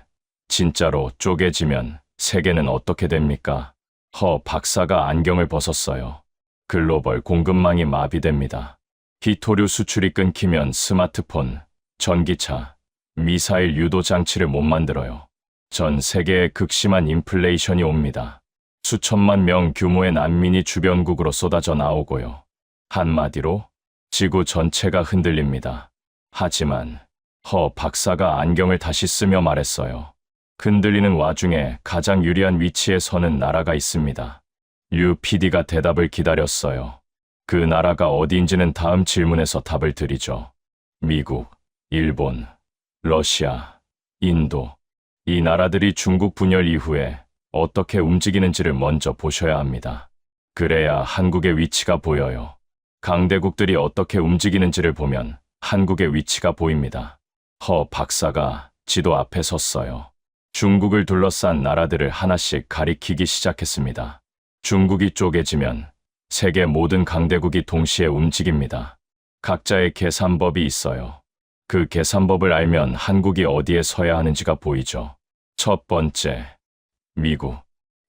진짜로 쪼개지면 세계는 어떻게 됩니까? 허 박사가 안경을 벗었어요. 글로벌 공급망이 마비됩니다. 기토류 수출이 끊기면 스마트폰, 전기차, 미사일 유도 장치를 못 만들어요. 전 세계에 극심한 인플레이션이 옵니다. 수천만 명 규모의 난민이 주변국으로 쏟아져 나오고요. 한마디로 지구 전체가 흔들립니다. 하지만 허 박사가 안경을 다시 쓰며 말했어요. 흔들리는 와중에 가장 유리한 위치에 서는 나라가 있습니다. 류 PD가 대답을 기다렸어요. 그 나라가 어디인지는 다음 질문에서 답을 드리죠. 미국, 일본, 러시아, 인도. 이 나라들이 중국 분열 이후에 어떻게 움직이는지를 먼저 보셔야 합니다. 그래야 한국의 위치가 보여요. 강대국들이 어떻게 움직이는지를 보면 한국의 위치가 보입니다. 허 박사가 지도 앞에 섰어요. 중국을 둘러싼 나라들을 하나씩 가리키기 시작했습니다. 중국이 쪼개지면 세계 모든 강대국이 동시에 움직입니다. 각자의 계산법이 있어요. 그 계산법을 알면 한국이 어디에 서야 하는지가 보이죠. 첫 번째, 미국.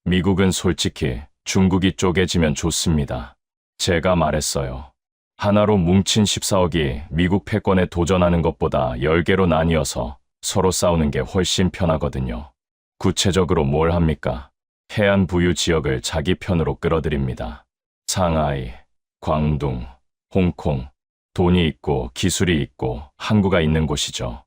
미국은 솔직히 중국이 쪼개지면 좋습니다. 제가 말했어요. 하나로 뭉친 14억이 미국 패권에 도전하는 것보다 10개로 나뉘어서 서로 싸우는 게 훨씬 편하거든요. 구체적으로 뭘 합니까? 해안 부유 지역을 자기 편으로 끌어들입니다. 상하이, 광둥, 홍콩, 돈이 있고 기술이 있고 항구가 있는 곳이죠.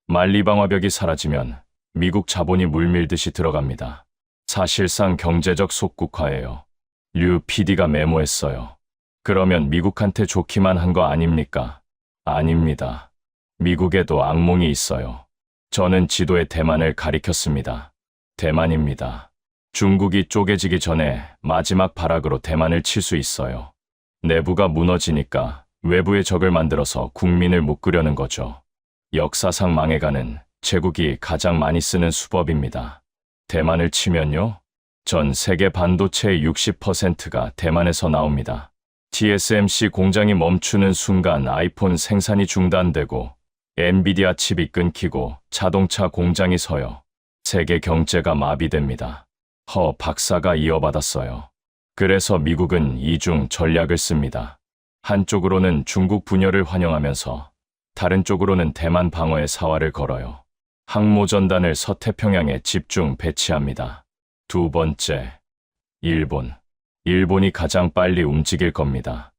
만리방화벽이 사라지면 미국 자본이 물밀듯이 들어갑니다. 사실상 경제적 속국화예요. 류 PD가 메모했어요. 그러면 미국한테 좋기만 한 거 아닙니까? 아닙니다. 미국에도 악몽이 있어요. 저는 지도에 대만을 가리켰습니다. 대만입니다. 중국이 쪼개지기 전에 마지막 발악으로 대만을 칠 수 있어요. 내부가 무너지니까 외부의 적을 만들어서 국민을 묶으려는 거죠. 역사상 망해가는 제국이 가장 많이 쓰는 수법입니다. 대만을 치면요? 전 세계 반도체의 60%가 대만에서 나옵니다. TSMC 공장이 멈추는 순간 아이폰 생산이 중단되고 엔비디아 칩이 끊기고 자동차 공장이 서요. 세계 경제가 마비됩니다. 허 박사가 이어받았어요. 그래서 미국은 이중 전략을 씁니다. 한쪽으로는 중국 분열을 환영하면서 다른 쪽으로는 대만 방어의 사활을 걸어요. 항모전단을 서태평양에 집중 배치합니다. 두 번째, 일본. 일본이 가장 빨리 움직일 겁니다.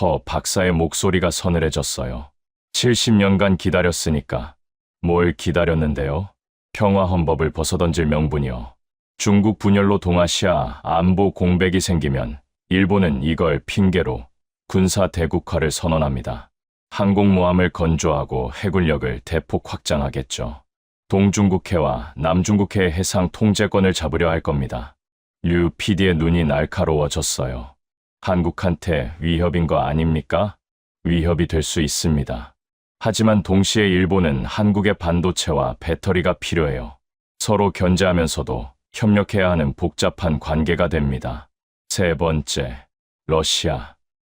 허 박사의 목소리가 서늘해졌어요. 70년간 기다렸으니까. 뭘 기다렸는데요? 평화헌법을 벗어던질 명분이요. 중국 분열로 동아시아 안보 공백이 생기면 일본은 이걸 핑계로 군사 대국화를 선언합니다. 항공모함을 건조하고 해군력을 대폭 확장하겠죠. 동중국해와 남중국해의 해상 통제권을 잡으려 할 겁니다. 류 PD의 눈이 날카로워졌어요. 한국한테 위협인 거 아닙니까? 위협이 될 수 있습니다. 하지만 동시에 일본은 한국의 반도체와 배터리가 필요해요. 서로 견제하면서도 협력해야 하는 복잡한 관계가 됩니다. 세 번째, 러시아.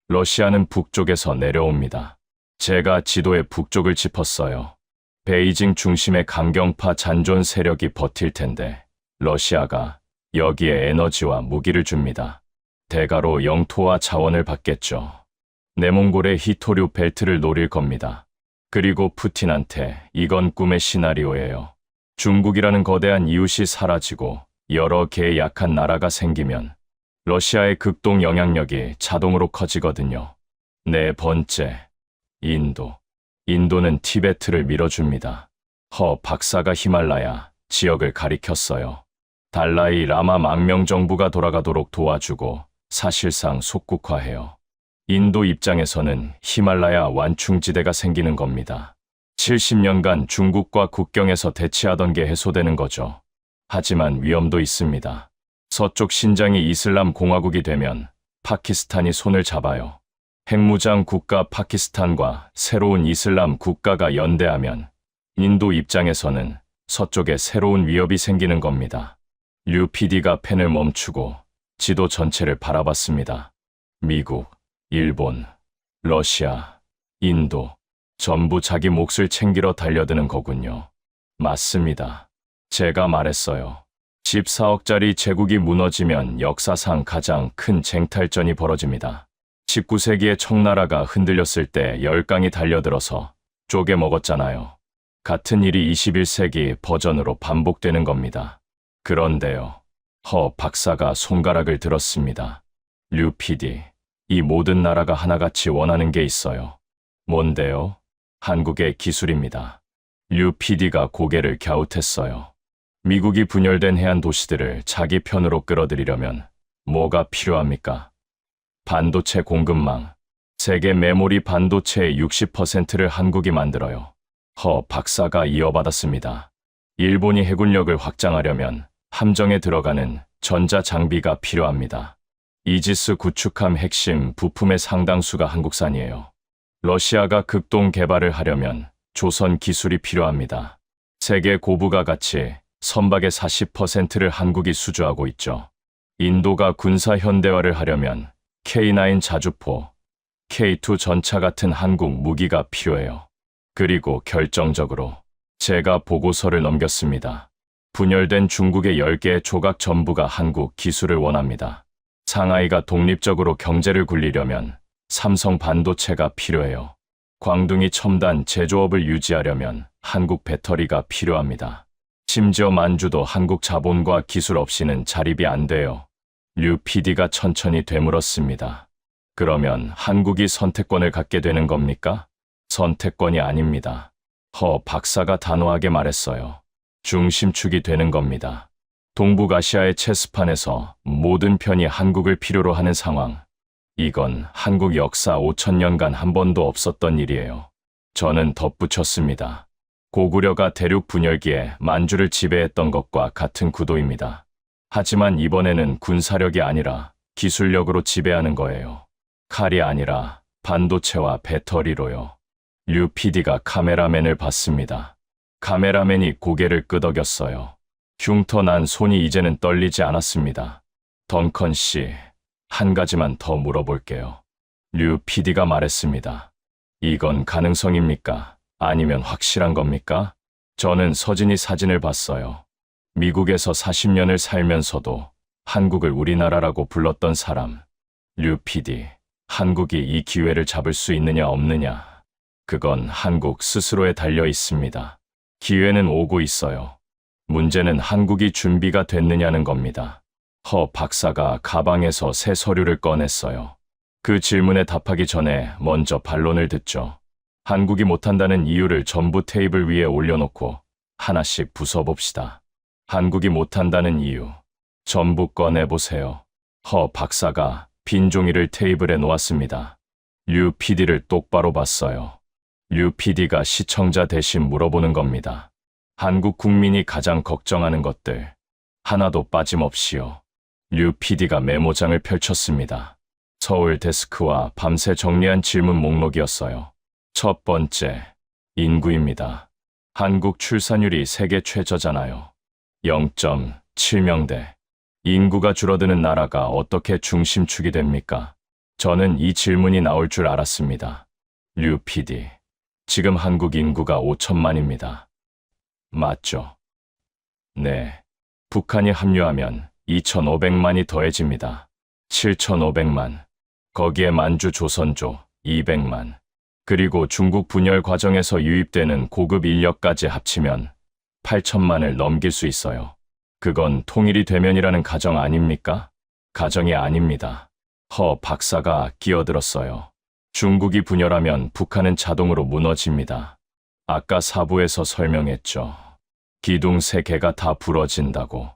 러시아는 북쪽에서 내려옵니다. 제가 지도의 북쪽을 짚었어요. 베이징 중심의 강경파 잔존 세력이 버틸 텐데 러시아가 여기에 에너지와 무기를 줍니다. 대가로 영토와 자원을 받겠죠. 내몽골의 히토류 벨트를 노릴 겁니다. 그리고 푸틴한테 이건 꿈의 시나리오예요. 중국이라는 거대한 이웃이 사라지고 여러 개의 약한 나라가 생기면 러시아의 극동 영향력이 자동으로 커지거든요. 네 번째, 인도. 인도는 티베트를 밀어줍니다. 허 박사가 히말라야 지역을 가리켰어요. 달라이 라마 망명 정부가 돌아가도록 도와주고 사실상 속국화해요. 인도 입장에서는 히말라야 완충지대가 생기는 겁니다. 70년간 중국과 국경에서 대치하던 게 해소되는 거죠. 하지만 위험도 있습니다. 서쪽 신장이 이슬람 공화국이 되면 파키스탄이 손을 잡아요. 핵무장 국가 파키스탄과 새로운 이슬람 국가가 연대하면 인도 입장에서는 서쪽에 새로운 위협이 생기는 겁니다. 류 PD가 펜을 멈추고 지도 전체를 바라봤습니다. 미국, 일본, 러시아, 인도, 전부 자기 몫을 챙기러 달려드는 거군요. 맞습니다. 제가 말했어요. 14억짜리 제국이 무너지면 역사상 가장 큰 쟁탈전이 벌어집니다. 19세기의 청나라가 흔들렸을 때 열강이 달려들어서 쪼개 먹었잖아요. 같은 일이 21세기 버전으로 반복되는 겁니다. 그런데요. 허 박사가 손가락을 들었습니다. 류 PD, 이 모든 나라가 하나같이 원하는 게 있어요. 뭔데요? 한국의 기술입니다. 류 PD가 고개를 갸웃했어요. 미국이 분열된 해안 도시들을 자기 편으로 끌어들이려면 뭐가 필요합니까? 반도체 공급망. 세계 메모리 반도체의 60%를 한국이 만들어요. 허 박사가 이어받았습니다. 일본이 해군력을 확장하려면 함정에 들어가는 전자장비가 필요합니다. 이지스 구축함 핵심 부품의 상당수가 한국산이에요. 러시아가 극동 개발을 하려면 조선 기술이 필요합니다. 세계 고부가 가치 선박의 40%를 한국이 수주하고 있죠. 인도가 군사 현대화를 하려면 K9 자주포, K2 전차 같은 한국 무기가 필요해요. 그리고 결정적으로 제가 보고서를 넘겼습니다. 분열된 중국의 10개의 조각 전부가 한국 기술을 원합니다. 상하이가 독립적으로 경제를 굴리려면 삼성 반도체가 필요해요. 광둥이 첨단 제조업을 유지하려면 한국 배터리가 필요합니다. 심지어 만주도 한국 자본과 기술 없이는 자립이 안 돼요. 류 PD가 천천히 되물었습니다. 그러면 한국이 선택권을 갖게 되는 겁니까? 선택권이 아닙니다. 허 박사가 단호하게 말했어요. 중심축이 되는 겁니다. 동북아시아의 체스판에서 모든 편이 한국을 필요로 하는 상황. 이건 한국 역사 5,000년간 한 번도 없었던 일이에요. 저는 덧붙였습니다. 고구려가 대륙 분열기에 만주를 지배했던 것과 같은 구도입니다. 하지만 이번에는 군사력이 아니라 기술력으로 지배하는 거예요. 칼이 아니라 반도체와 배터리로요. 류 PD가 카메라맨을 봤습니다. 카메라맨이 고개를 끄덕였어요. 흉터 난 손이 이제는 떨리지 않았습니다. 덩컨 씨, 한 가지만 더 물어볼게요. 류 PD가 말했습니다. 이건 가능성입니까? 아니면 확실한 겁니까? 저는 서진이 사진을 봤어요. 미국에서 40년을 살면서도 한국을 우리나라라고 불렀던 사람. 류 PD, 한국이 이 기회를 잡을 수 있느냐 없느냐. 그건 한국 스스로에 달려 있습니다. 기회는 오고 있어요. 문제는 한국이 준비가 됐느냐는 겁니다. 허 박사가 가방에서 새 서류를 꺼냈어요. 그 질문에 답하기 전에 먼저 반론을 듣죠. 한국이 못한다는 이유를 전부 테이블 위에 올려놓고 하나씩 부숴봅시다. 한국이 못한다는 이유, 전부 꺼내보세요. 허 박사가 빈 종이를 테이블에 놓았습니다. 류 PD를 똑바로 봤어요. 류 PD가 시청자 대신 물어보는 겁니다. 한국 국민이 가장 걱정하는 것들, 하나도 빠짐없이요. 류 PD가 메모장을 펼쳤습니다. 서울 데스크와 밤새 정리한 질문 목록이었어요. 첫 번째, 인구입니다. 한국 출산율이 세계 최저잖아요. 0.7명대. 인구가 줄어드는 나라가 어떻게 중심축이 됩니까? 저는 이 질문이 나올 줄 알았습니다. 류 PD, 지금 한국 인구가 5천만입니다. 맞죠? 네. 북한이 합류하면 2,500만이 더해집니다. 7,500만. 거기에 만주 조선조 200만. 그리고 중국 분열 과정에서 유입되는 고급 인력까지 합치면 8천만을 넘길 수 있어요. 그건 통일이 되면이라는 가정 아닙니까? 가정이 아닙니다. 허 박사가 끼어들었어요. 중국이 분열하면 북한은 자동으로 무너집니다. 아까 사부에서 설명했죠. 기둥 3개가 다 부러진다고.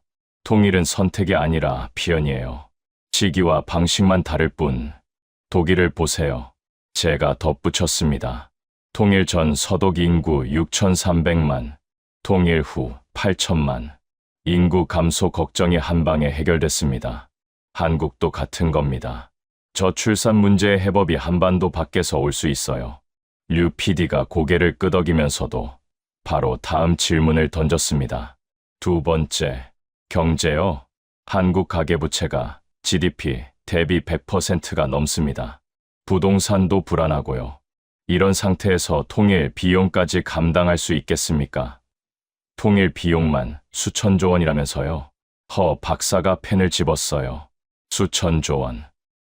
통일은 선택이 아니라 비연이에요. 시기와 방식만 다를 뿐. 독일을 보세요. 제가 덧붙였습니다. 통일 전 서독 인구 6,300만, 통일 후 8천만. 인구 감소 걱정이 한방에 해결됐습니다. 한국도 같은 겁니다. 저출산 문제의 해법이 한반도 밖에서 올 수 있어요. 류 PD가 고개를 끄덕이면서도 바로 다음 질문을 던졌습니다. 두 번째, 경제요. 한국 가계부채가 GDP 대비 100%가 넘습니다. 부동산도 불안하고요. 이런 상태에서 통일 비용까지 감당할 수 있겠습니까? 통일 비용만 수천조 원이라면서요. 허 박사가 펜을 집었어요. 수천조 원.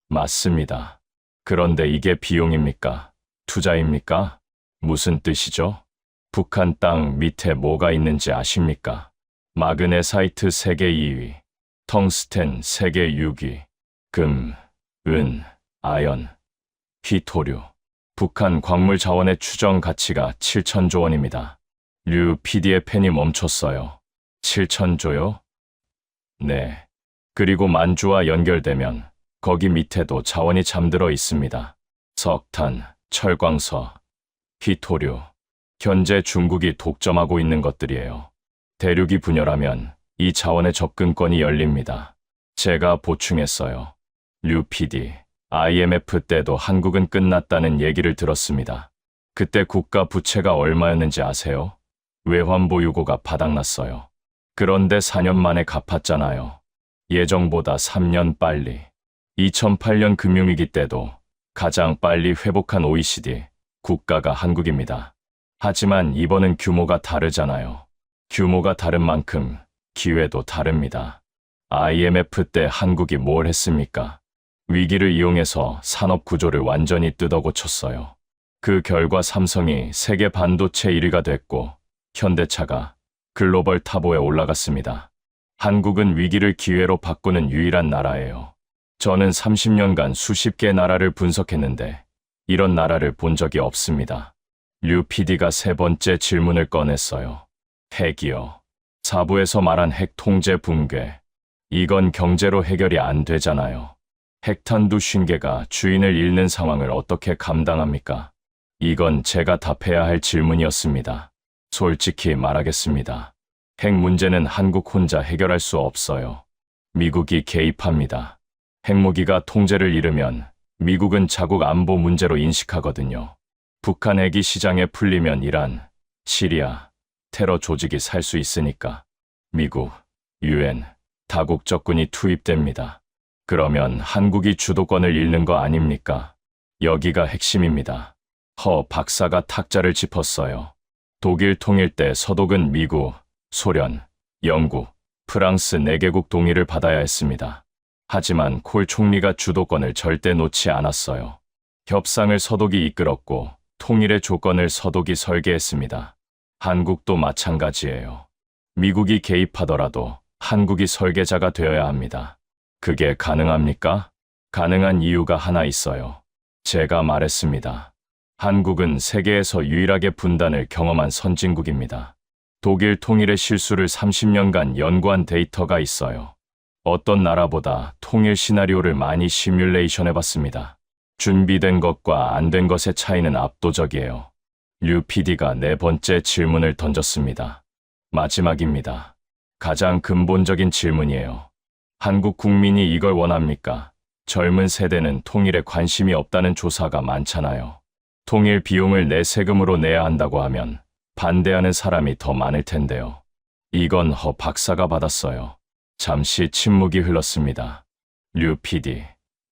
맞습니다. 그런데 이게 비용입니까? 투자입니까? 무슨 뜻이죠? 북한 땅 밑에 뭐가 있는지 아십니까? 마그네사이트 세계 2위, 텅스텐 세계 6위, 금, 은, 아연, 희토류. 북한 광물 자원의 추정 가치가 7천조 원입니다. 류 PD의 펜이 멈췄어요. 7천조요? 네. 그리고 만주와 연결되면 거기 밑에도 자원이 잠들어 있습니다. 석탄, 철광서, 희토류. 현재 중국이 독점하고 있는 것들이에요. 대륙이 분열하면 이 자원의 접근권이 열립니다. 제가 보충했어요. 류 PD, IMF 때도 한국은 끝났다는 얘기를 들었습니다. 그때 국가 부채가 얼마였는지 아세요? 외환보유고가 바닥났어요. 그런데 4년 만에 갚았잖아요. 예정보다 3년 빨리. 2008년 금융위기 때도 가장 빨리 회복한 OECD 국가가 한국입니다. 하지만 이번은 규모가 다르잖아요. 규모가 다른 만큼 기회도 다릅니다. IMF 때 한국이 뭘 했습니까? 위기를 이용해서 산업 구조를 완전히 뜯어고쳤어요. 그 결과 삼성이 세계 반도체 1위가 됐고 현대차가 글로벌 탑5에 올라갔습니다. 한국은 위기를 기회로 바꾸는 유일한 나라예요. 저는 30년간 수십 개 나라를 분석했는데 이런 나라를 본 적이 없습니다. 류 PD가 세 번째 질문을 꺼냈어요. 핵이요. 사부에서 말한 핵 통제 붕괴. 이건 경제로 해결이 안 되잖아요. 핵탄두 50개가 주인을 잃는 상황을 어떻게 감당합니까? 이건 제가 답해야 할 질문이었습니다. 솔직히 말하겠습니다. 핵 문제는 한국 혼자 해결할 수 없어요. 미국이 개입합니다. 핵무기가 통제를 잃으면 미국은 자국 안보 문제로 인식하거든요. 북한 핵이 시장에 풀리면 이란, 시리아, 테러 조직이 살 수 있으니까 미국, UN, 다국적군이 투입됩니다. 그러면 한국이 주도권을 잃는 거 아닙니까? 여기가 핵심입니다. 허 박사가 탁자를 짚었어요. 독일 통일 때 서독은 미국, 소련, 영국, 프랑스 4개국 동의를 받아야 했습니다. 하지만 콜 총리가 주도권을 절대 놓지 않았어요. 협상을 서독이 이끌었고 통일의 조건을 서독이 설계했습니다. 한국도 마찬가지예요. 미국이 개입하더라도 한국이 설계자가 되어야 합니다. 그게 가능합니까? 가능한 이유가 하나 있어요. 제가 말했습니다. 한국은 세계에서 유일하게 분단을 경험한 선진국입니다. 독일 통일의 실수를 30년간 연구한 데이터가 있어요. 어떤 나라보다 통일 시나리오를 많이 시뮬레이션해봤습니다. 준비된 것과 안 된 것의 차이는 압도적이에요. 류 PD가 네 번째 질문을 던졌습니다. 마지막입니다. 가장 근본적인 질문이에요. 한국 국민이 이걸 원합니까? 젊은 세대는 통일에 관심이 없다는 조사가 많잖아요. 통일 비용을 내 세금으로 내야 한다고 하면 반대하는 사람이 더 많을 텐데요. 이건 허 박사가 받았어요. 잠시 침묵이 흘렀습니다. 류 PD,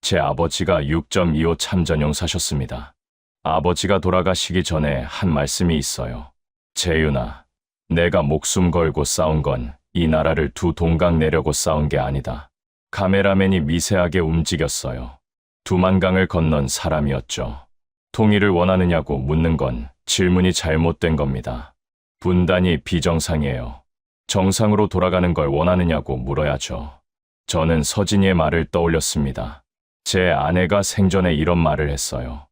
제 아버지가 6.25 참전용사셨습니다. 아버지가 돌아가시기 전에 한 말씀이 있어요. 재윤아, 내가 목숨 걸고 싸운 건 이 나라를 두 동강 내려고 싸운 게 아니다. 카메라맨이 미세하게 움직였어요. 두만강을 건넌 사람이었죠. 통일을 원하느냐고 묻는 건 질문이 잘못된 겁니다. 분단이 비정상이에요. 정상으로 돌아가는 걸 원하느냐고 물어야죠. 저는 서진이의 말을 떠올렸습니다. 제 아내가 생전에 이런 말을 했어요.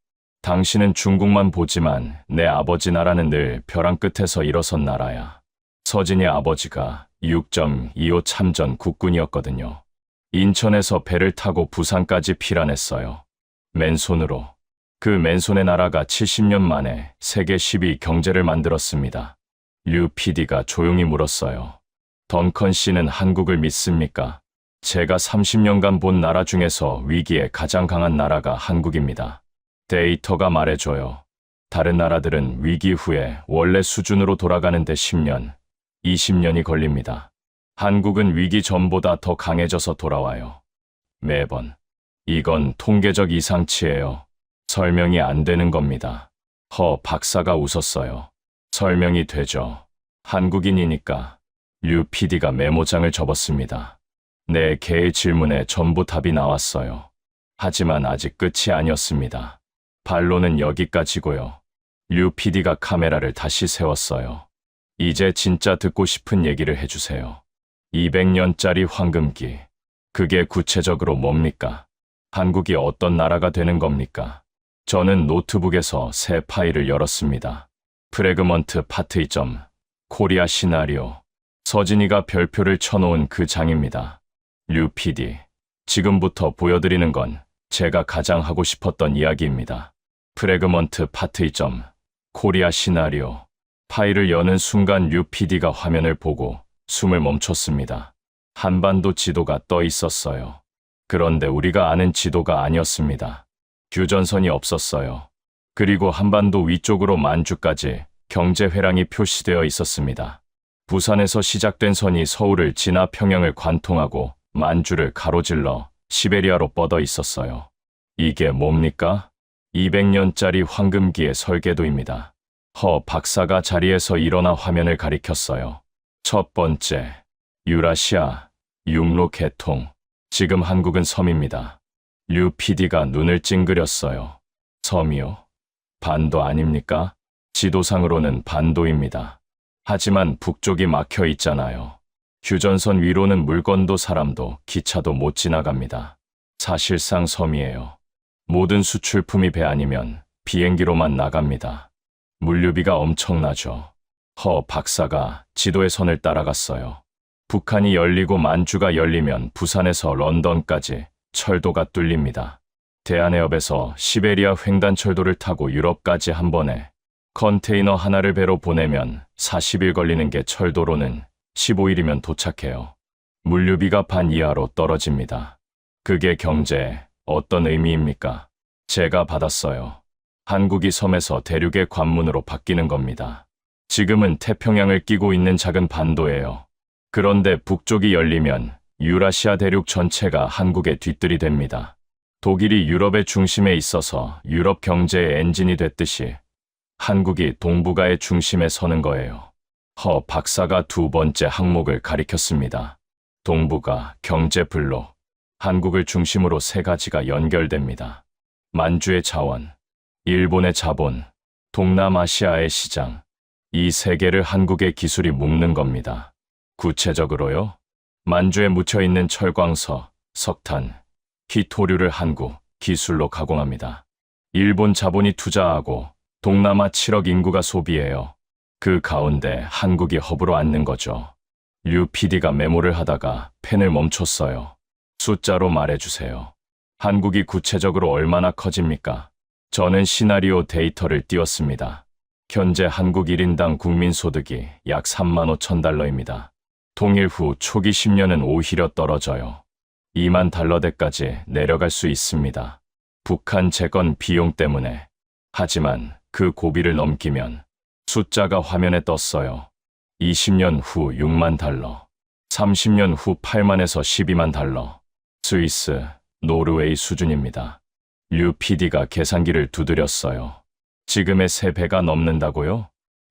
당신은 중국만 보지만 내 아버지 나라는 늘 벼랑 끝에서 일어선 나라야. 서진이 아버지가 6.25 참전 국군이었거든요. 인천에서 배를 타고 부산까지 피란했어요. 맨손으로. 그 맨손의 나라가 70년 만에 세계 10위 경제를 만들었습니다. 류 PD가 조용히 물었어요. 던컨 씨는 한국을 믿습니까? 제가 30년간 본 나라 중에서 위기에 가장 강한 나라가 한국입니다. 데이터가 말해줘요. 다른 나라들은 위기 후에 원래 수준으로 돌아가는데 10년, 20년이 걸립니다. 한국은 위기 전보다 더 강해져서 돌아와요. 매번. 이건 통계적 이상치예요. 설명이 안 되는 겁니다. 허 박사가 웃었어요. 설명이 되죠. 한국인이니까. 류 PD가 메모장을 접었습니다. 네 개의 질문에 전부 답이 나왔어요. 하지만 아직 끝이 아니었습니다. 반론은 여기까지고요. 류 PD가 카메라를 다시 세웠어요. 이제 진짜 듣고 싶은 얘기를 해주세요. 200년짜리 황금기. 그게 구체적으로 뭡니까? 한국이 어떤 나라가 되는 겁니까? 저는 노트북에서 새 파일을 열었습니다. 프래그먼트 파트 2점, 코리아 시나리오. 서진이가 별표를 쳐놓은 그 장입니다. 류 PD, 지금부터 보여드리는 건 제가 가장 하고 싶었던 이야기입니다. 프래그먼트 파트 2점, 코리아 시나리오. 파일을 여는 순간 류 PD가 화면을 보고 숨을 멈췄습니다. 한반도 지도가 떠 있었어요. 그런데 우리가 아는 지도가 아니었습니다. 규전선이 없었어요. 그리고 한반도 위쪽으로 만주까지 경제회랑이 표시되어 있었습니다. 부산에서 시작된 선이 서울을 지나 평양을 관통하고 만주를 가로질러 시베리아로 뻗어 있었어요. 이게 뭡니까? 200년짜리 황금기의 설계도입니다. 허 박사가 자리에서 일어나 화면을 가리켰어요. 첫 번째, 유라시아, 육로 개통. 지금 한국은 섬입니다. 류 PD가 눈을 찡그렸어요. 섬이요? 반도 아닙니까? 지도상으로는 반도입니다. 하지만 북쪽이 막혀 있잖아요. 휴전선 위로는 물건도 사람도 기차도 못 지나갑니다. 사실상 섬이에요. 모든 수출품이 배 아니면 비행기로만 나갑니다. 물류비가 엄청나죠. 허 박사가 지도의 선을 따라갔어요. 북한이 열리고 만주가 열리면 부산에서 런던까지 철도가 뚫립니다. 대한해협에서 시베리아 횡단철도를 타고 유럽까지 한 번에 컨테이너 하나를 배로 보내면 40일 걸리는 게 철도로는 15일이면 도착해요. 물류비가 반 이하로 떨어집니다. 그게 경제에 어떤 의미입니까? 제가 받았어요. 한국이 섬에서 대륙의 관문으로 바뀌는 겁니다. 지금은 태평양을 끼고 있는 작은 반도예요. 그런데 북쪽이 열리면 유라시아 대륙 전체가 한국의 뒤뜰이 됩니다. 독일이 유럽의 중심에 있어서 유럽 경제의 엔진이 됐듯이 한국이 동북아의 중심에 서는 거예요. 허 박사가 두 번째 항목을 가리켰습니다. 동북아 경제 블록. 한국을 중심으로 세 가지가 연결됩니다. 만주의 자원, 일본의 자본, 동남아시아의 시장. 이 세 개를 한국의 기술이 묶는 겁니다. 구체적으로요. 만주에 묻혀있는 철광석, 석탄, 기토류를 한국 기술로 가공합니다. 일본 자본이 투자하고 동남아 7억 인구가 소비해요. 그 가운데 한국이 허브로 앉는 거죠. 류 PD가 메모를 하다가 펜을 멈췄어요. 숫자로 말해주세요. 한국이 구체적으로 얼마나 커집니까? 저는 시나리오 데이터를 띄웠습니다. 현재 한국 1인당 국민소득이 약 3만 5천 달러입니다. 통일 후 초기 10년은 오히려 떨어져요. 2만 달러대까지 내려갈 수 있습니다. 북한 재건 비용 때문에. 하지만 그 고비를 넘기면 숫자가 화면에 떴어요. 20년 후 6만 달러, 30년 후 8만에서 12만 달러. 스위스, 노르웨이 수준입니다. 류 PD가 계산기를 두드렸어요. 지금의 3배가 넘는다고요?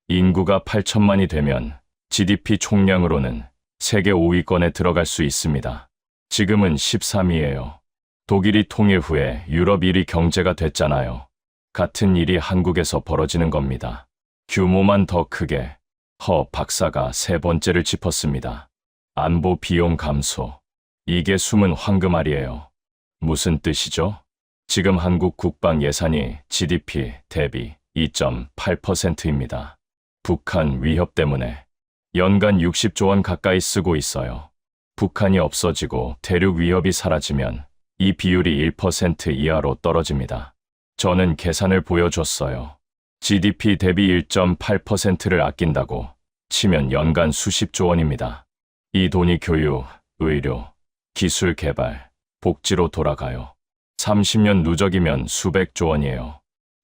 인구가 8천만이 되면 GDP 총량으로는 세계 5위권에 들어갈 수 있습니다. 지금은 13위예요. 독일이 통일 후에 유럽 1위 경제가 됐잖아요. 같은 일이 한국에서 벌어지는 겁니다. 규모만 더 크게. 허 박사가 세 번째를 짚었습니다. 안보 비용 감소. 이게 숨은 황금알이에요. 무슨 뜻이죠? 지금 한국 국방 예산이 GDP 대비 2.8%입니다. 북한 위협 때문에 연간 60조 원 가까이 쓰고 있어요. 북한이 없어지고 대륙 위협이 사라지면 이 비율이 1% 이하로 떨어집니다. 저는 계산을 보여줬어요. GDP 대비 1.8%를 아낀다고 치면 연간 수십조 원입니다. 이 돈이 교육, 의료, 기술 개발, 복지로 돌아가요. 30년 누적이면 수백조 원이에요.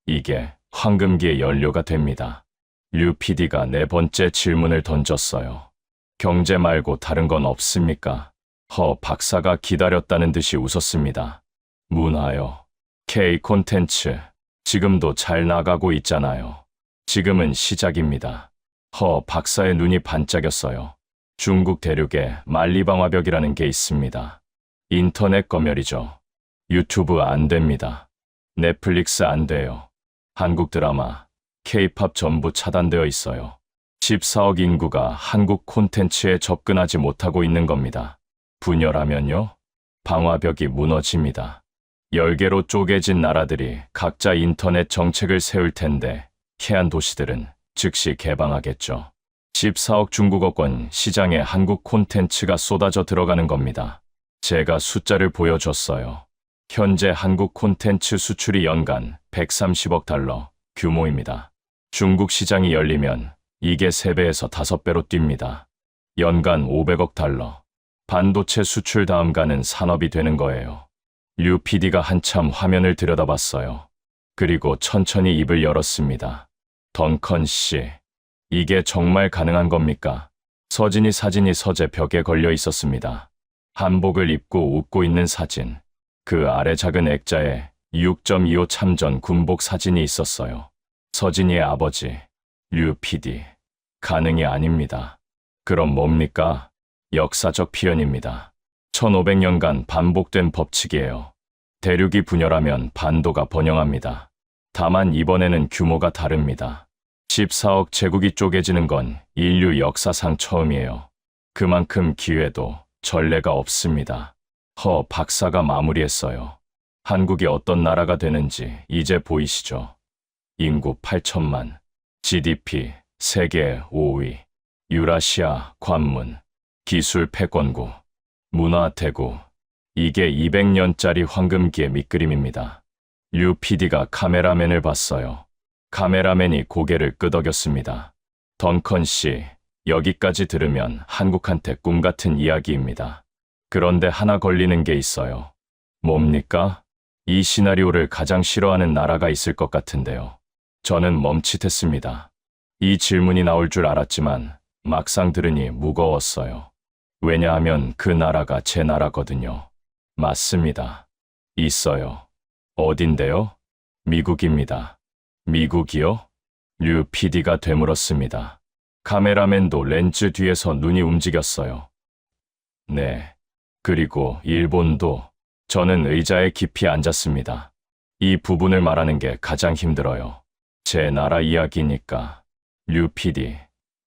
이게 황금기의 연료가 됩니다. 류 PD가 네 번째 질문을 던졌어요. 경제 말고 다른 건 없습니까? 허 박사가 기다렸다는 듯이 웃었습니다. 문화요. K 콘텐츠. 지금도 잘 나가고 있잖아요. 지금은 시작입니다. 허 박사의 눈이 반짝였어요. 중국 대륙에 만리방화벽이라는 게 있습니다. 인터넷 검열이죠. 유튜브 안 됩니다. 넷플릭스 안 돼요. 한국 드라마, K-팝 전부 차단되어 있어요. 14억 인구가 한국 콘텐츠에 접근하지 못하고 있는 겁니다. 분열하면요? 방화벽이 무너집니다. 10개로 쪼개진 나라들이 각자 인터넷 정책을 세울 텐데 해안 도시들은 즉시 개방하겠죠. 14억 중국어권 시장에 한국 콘텐츠가 쏟아져 들어가는 겁니다. 제가 숫자를 보여줬어요. 현재 한국 콘텐츠 수출이 연간 130억 달러 규모입니다. 중국 시장이 열리면 이게 3배에서 5배로 뜁니다. 연간 500억 달러. 반도체 수출 다음 가는 산업이 되는 거예요. 류 PD가 한참 화면을 들여다봤어요. 그리고 천천히 입을 열었습니다. 덩컨 씨, 이게 정말 가능한 겁니까? 서진이 사진이 서재 벽에 걸려 있었습니다. 한복을 입고 웃고 있는 사진. 그 아래 작은 액자에 6.25 참전 군복 사진이 있었어요. 서진이의 아버지, 류 PD. 가능이 아닙니다. 그럼 뭡니까? 역사적 필연입니다. 1500년간 반복된 법칙이에요. 대륙이 분열하면 반도가 번영합니다. 다만 이번에는 규모가 다릅니다. 14억 제국이 쪼개지는 건 인류 역사상 처음이에요. 그만큼 기회도 전례가 없습니다. 허 박사가 마무리했어요. 한국이 어떤 나라가 되는지 이제 보이시죠? 인구 8천만, GDP 세계 5위, 유라시아 관문, 기술 패권국, 문화 대국. 이게 200년짜리 황금기의 밑그림입니다. 류 PD가 카메라맨을 봤어요. 카메라맨이 고개를 끄덕였습니다. 덩컨 씨, 여기까지 들으면 한국한테 꿈 같은 이야기입니다. 그런데 하나 걸리는 게 있어요. 뭡니까? 이 시나리오를 가장 싫어하는 나라가 있을 것 같은데요. 저는 멈칫했습니다. 이 질문이 나올 줄 알았지만 막상 들으니 무거웠어요. 왜냐하면 그 나라가 제 나라거든요. 맞습니다. 있어요. 어딘데요? 미국입니다. 미국이요? 류 PD가 되물었습니다. 카메라맨도 렌즈 뒤에서 눈이 움직였어요. 네. 그리고 일본도 저는 의자에 깊이 앉았습니다. 이 부분을 말하는 게 가장 힘들어요. 제 나라 이야기니까. 류 PD,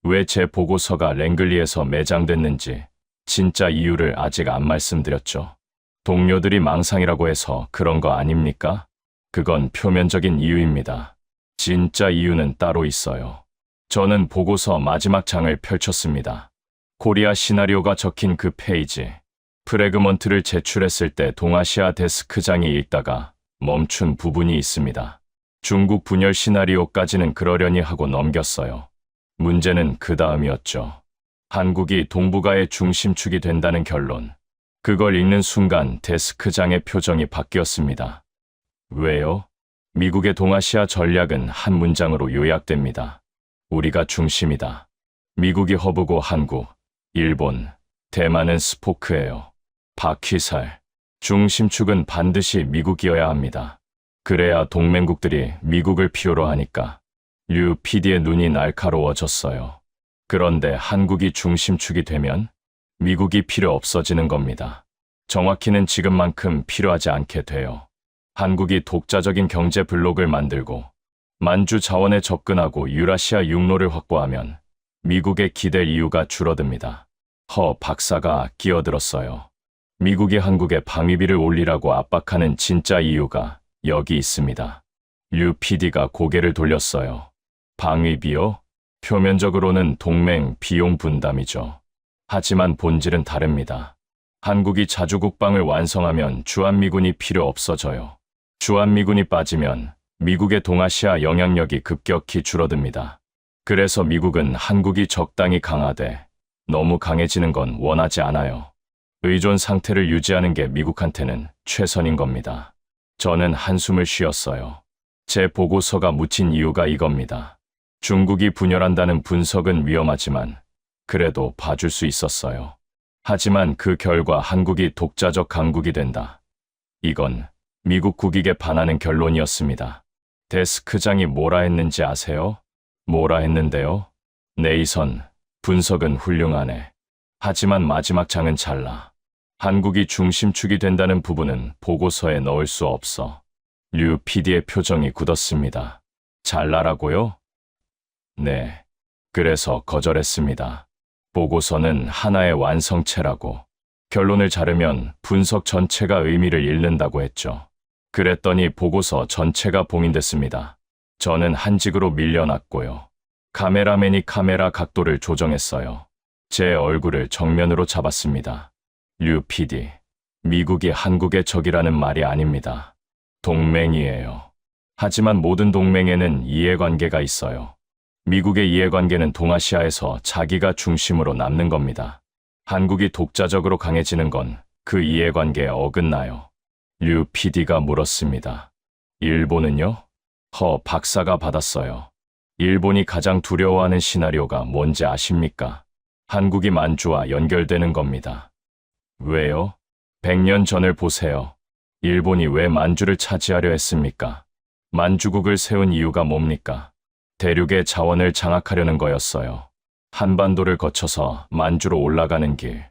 왜 제 보고서가 랭글리에서 매장됐는지 진짜 이유를 아직 안 말씀드렸죠. 동료들이 망상이라고 해서 그런 거 아닙니까? 그건 표면적인 이유입니다. 진짜 이유는 따로 있어요. 저는 보고서 마지막 장을 펼쳤습니다. 코리아 시나리오가 적힌 그 페이지. 프래그먼트를 제출했을 때 동아시아 데스크장이 읽다가 멈춘 부분이 있습니다. 중국 분열 시나리오까지는 그러려니 하고 넘겼어요. 문제는 그 다음이었죠. 한국이 동북아의 중심축이 된다는 결론. 그걸 읽는 순간 데스크장의 표정이 바뀌었습니다. 왜요? 미국의 동아시아 전략은 한 문장으로 요약됩니다. 우리가 중심이다. 미국이 허브고 한국, 일본, 대만은 스포크예요. 바퀴살. 중심축은 반드시 미국이어야 합니다. 그래야 동맹국들이 미국을 필요로 하니까. 류 PD의 눈이 날카로워졌어요. 그런데 한국이 중심축이 되면 미국이 필요 없어지는 겁니다. 정확히는 지금만큼 필요하지 않게 돼요. 한국이 독자적인 경제 블록을 만들고 만주 자원에 접근하고 유라시아 육로를 확보하면 미국에 기댈 이유가 줄어듭니다. 허 박사가 끼어들었어요. 미국이 한국에 방위비를 올리라고 압박하는 진짜 이유가 여기 있습니다. 류 PD가 고개를 돌렸어요. 방위비요? 표면적으로는 동맹 비용 분담이죠. 하지만 본질은 다릅니다. 한국이 자주국방을 완성하면 주한미군이 필요 없어져요. 주한미군이 빠지면 미국의 동아시아 영향력이 급격히 줄어듭니다. 그래서 미국은 한국이 적당히 강화돼 너무 강해지는 건 원하지 않아요. 의존 상태를 유지하는 게 미국한테는 최선인 겁니다. 저는 한숨을 쉬었어요. 제 보고서가 묻힌 이유가 이겁니다. 중국이 분열한다는 분석은 위험하지만 그래도 봐줄 수 있었어요. 하지만 그 결과 한국이 독자적 강국이 된다. 이건 미국 국익에 반하는 결론이었습니다. 데스크장이 뭐라 했는지 아세요? 뭐라 했는데요? 네이선, 분석은 훌륭하네. 하지만 마지막 장은 잘라. 한국이 중심축이 된다는 부분은 보고서에 넣을 수 없어. 류 PD의 표정이 굳었습니다. 잘라라고요? 네. 그래서 거절했습니다. 보고서는 하나의 완성체라고. 결론을 자르면 분석 전체가 의미를 잃는다고 했죠. 그랬더니 보고서 전체가 봉인됐습니다. 저는 한직으로 밀려났고요. 카메라맨이 카메라 각도를 조정했어요. 제 얼굴을 정면으로 잡았습니다. 류 PD, 미국이 한국의 적이라는 말이 아닙니다. 동맹이에요. 하지만 모든 동맹에는 이해관계가 있어요. 미국의 이해관계는 동아시아에서 자기가 중심으로 남는 겁니다. 한국이 독자적으로 강해지는 건 그 이해관계에 어긋나요. 류 PD가 물었습니다. 일본은요? 허 박사가 받았어요. 일본이 가장 두려워하는 시나리오가 뭔지 아십니까? 한국이 만주와 연결되는 겁니다. 왜요? 100년 전을 보세요. 일본이 왜 만주를 차지하려 했습니까? 만주국을 세운 이유가 뭡니까? 대륙의 자원을 장악하려는 거였어요. 한반도를 거쳐서 만주로 올라가는 길.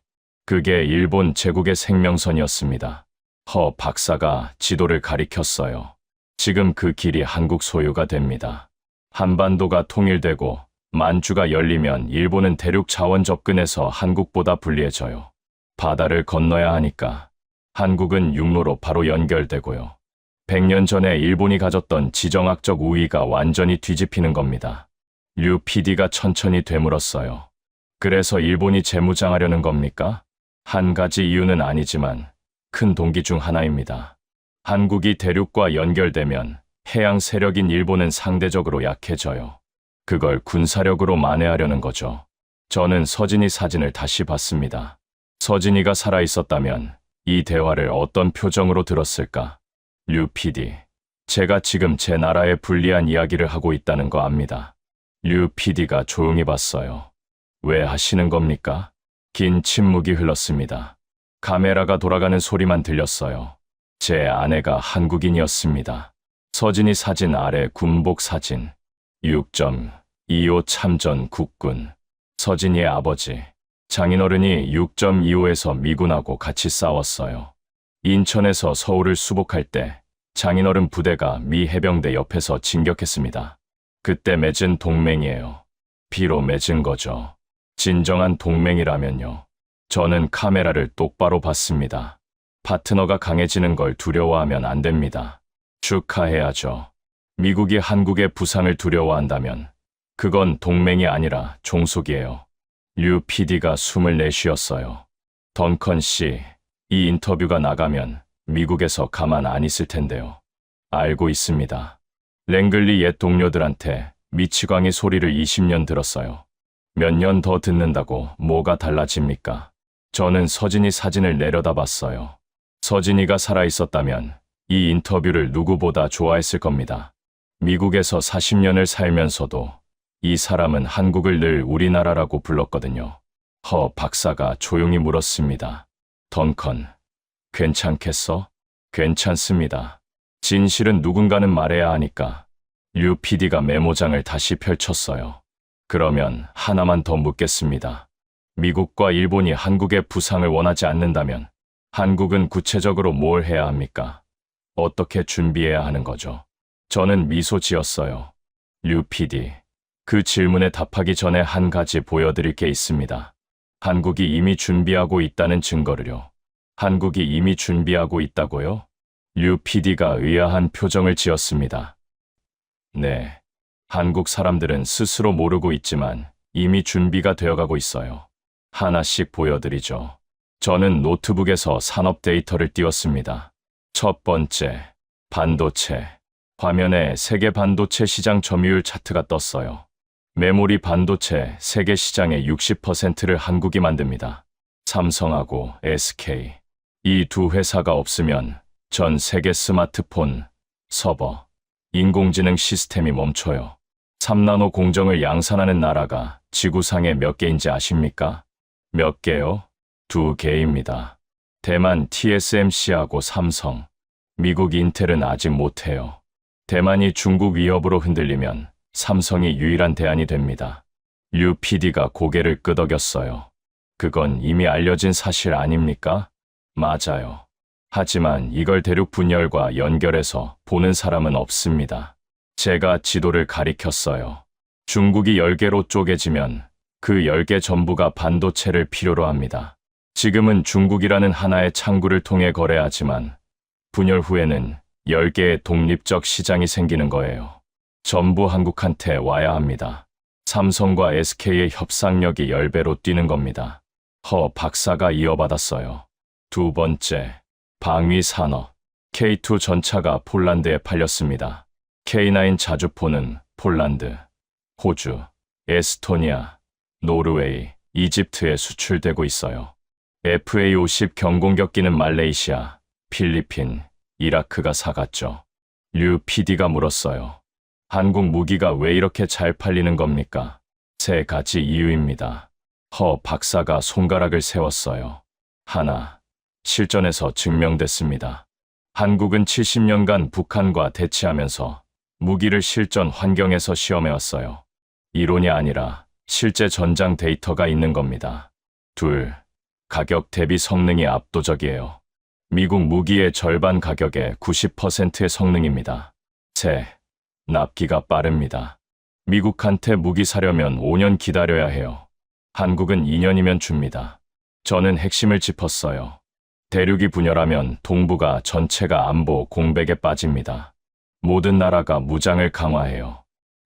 그게 일본 제국의 생명선이었습니다. 허 박사가 지도를 가리켰어요. 지금 그 길이 한국 소유가 됩니다. 한반도가 통일되고 만주가 열리면 일본은 대륙 자원 접근에서 한국보다 불리해져요. 바다를 건너야 하니까. 한국은 육로로 바로 연결되고요. 100년 전에 일본이 가졌던 지정학적 우위가 완전히 뒤집히는 겁니다. 류 PD가 천천히 되물었어요. 그래서 일본이 재무장하려는 겁니까? 한 가지 이유는 아니지만 큰 동기 중 하나입니다. 한국이 대륙과 연결되면 해양 세력인 일본은 상대적으로 약해져요. 그걸 군사력으로 만회하려는 거죠. 저는 서진이 사진을 다시 봤습니다. 서진이가 살아있었다면 이 대화를 어떤 표정으로 들었을까? 류 PD, 제가 지금 제 나라에 불리한 이야기를 하고 있다는 거 압니다. 류 PD가 조용히 봤어요. 왜 하시는 겁니까? 긴 침묵이 흘렀습니다. 카메라가 돌아가는 소리만 들렸어요. 제 아내가 한국인이었습니다. 서진이 사진 아래 군복 사진. 6.25 참전 국군. 서진이의 아버지. 장인어른이 6.25에서 미군하고 같이 싸웠어요. 인천에서 서울을 수복할 때 장인어른 부대가 미 해병대 옆에서 진격했습니다. 그때 맺은 동맹이에요. 비로 맺은 거죠. 진정한 동맹이라면요. 저는 카메라를 똑바로 봤습니다. 파트너가 강해지는 걸 두려워하면 안 됩니다. 축하해야죠. 미국이 한국의 부상을 두려워한다면 그건 동맹이 아니라 종속이에요. 류 PD가 숨을 내쉬었어요. 던컨 씨, 이 인터뷰가 나가면 미국에서 가만 안 있을 텐데요. 알고 있습니다. 랭글리 옛 동료들한테 미치광이 소리를 20년 들었어요. 몇 년 더 듣는다고 뭐가 달라집니까? 저는 서진이 사진을 내려다봤어요. 서진이가 살아있었다면 이 인터뷰를 누구보다 좋아했을 겁니다. 미국에서 40년을 살면서도 이 사람은 한국을 늘 우리나라라고 불렀거든요. 허 박사가 조용히 물었습니다. 던컨, 괜찮겠어? 괜찮습니다. 진실은 누군가는 말해야 하니까. 류 PD가 메모장을 다시 펼쳤어요. 그러면 하나만 더 묻겠습니다. 미국과 일본이 한국의 부상을 원하지 않는다면 한국은 구체적으로 뭘 해야 합니까? 어떻게 준비해야 하는 거죠? 저는 미소 지었어요. 류 PD, 그 질문에 답하기 전에 한 가지 보여드릴 게 있습니다. 한국이 이미 준비하고 있다는 증거를요. 한국이 이미 준비하고 있다고요? 류 PD가 의아한 표정을 지었습니다. 네, 한국 사람들은 스스로 모르고 있지만 이미 준비가 되어가고 있어요. 하나씩 보여드리죠. 저는 노트북에서 산업 데이터를 띄웠습니다. 첫 번째, 반도체. 화면에 세계 반도체 시장 점유율 차트가 떴어요. 메모리 반도체 세계 시장의 60%를 한국이 만듭니다. 삼성하고 SK. 이 두 회사가 없으면 전 세계 스마트폰, 서버, 인공지능 시스템이 멈춰요. 3나노 공정을 양산하는 나라가 지구상에 몇 개인지 아십니까? 몇 개요? 2개입니다. 대만 TSMC하고 삼성, 미국 인텔은 아직 못해요. 대만이 중국 위협으로 흔들리면 삼성이 유일한 대안이 됩니다. 류 PD가 고개를 끄덕였어요. 그건 이미 알려진 사실 아닙니까? 맞아요. 하지만 이걸 대륙 분열과 연결해서 보는 사람은 없습니다. 제가 지도를 가리켰어요. 중국이 10개로 쪼개지면 그 10개 전부가 반도체를 필요로 합니다. 지금은 중국이라는 하나의 창구를 통해 거래하지만 분열 후에는 10개의 독립적 시장이 생기는 거예요. 전부 한국한테 와야 합니다. 삼성과 SK의 협상력이 10배로 뛰는 겁니다. 허 박사가 이어받았어요. 두 번째, 방위 산업. K2 전차가 폴란드에 팔렸습니다. K9 자주포는 폴란드, 호주, 에스토니아, 노르웨이, 이집트에 수출되고 있어요. FA-50 경공격기는 말레이시아, 필리핀, 이라크가 사갔죠. 류 PD가 물었어요. 한국 무기가 왜 이렇게 잘 팔리는 겁니까? 3가지 이유입니다. 허 박사가 손가락을 세웠어요. 하나, 실전에서 증명됐습니다. 한국은 70년간 북한과 대치하면서 무기를 실전 환경에서 시험해왔어요. 이론이 아니라 실제 전장 데이터가 있는 겁니다. 둘, 가격 대비 성능이 압도적이에요. 미국 무기의 절반 가격에 90%의 성능입니다. 셋, 납기가 빠릅니다. 미국한테 무기 사려면 5년 기다려야 해요. 한국은 2년이면 줍니다. 저는 핵심을 짚었어요. 대륙이 분열하면 동북아 전체가 안보 공백에 빠집니다. 모든 나라가 무장을 강화해요.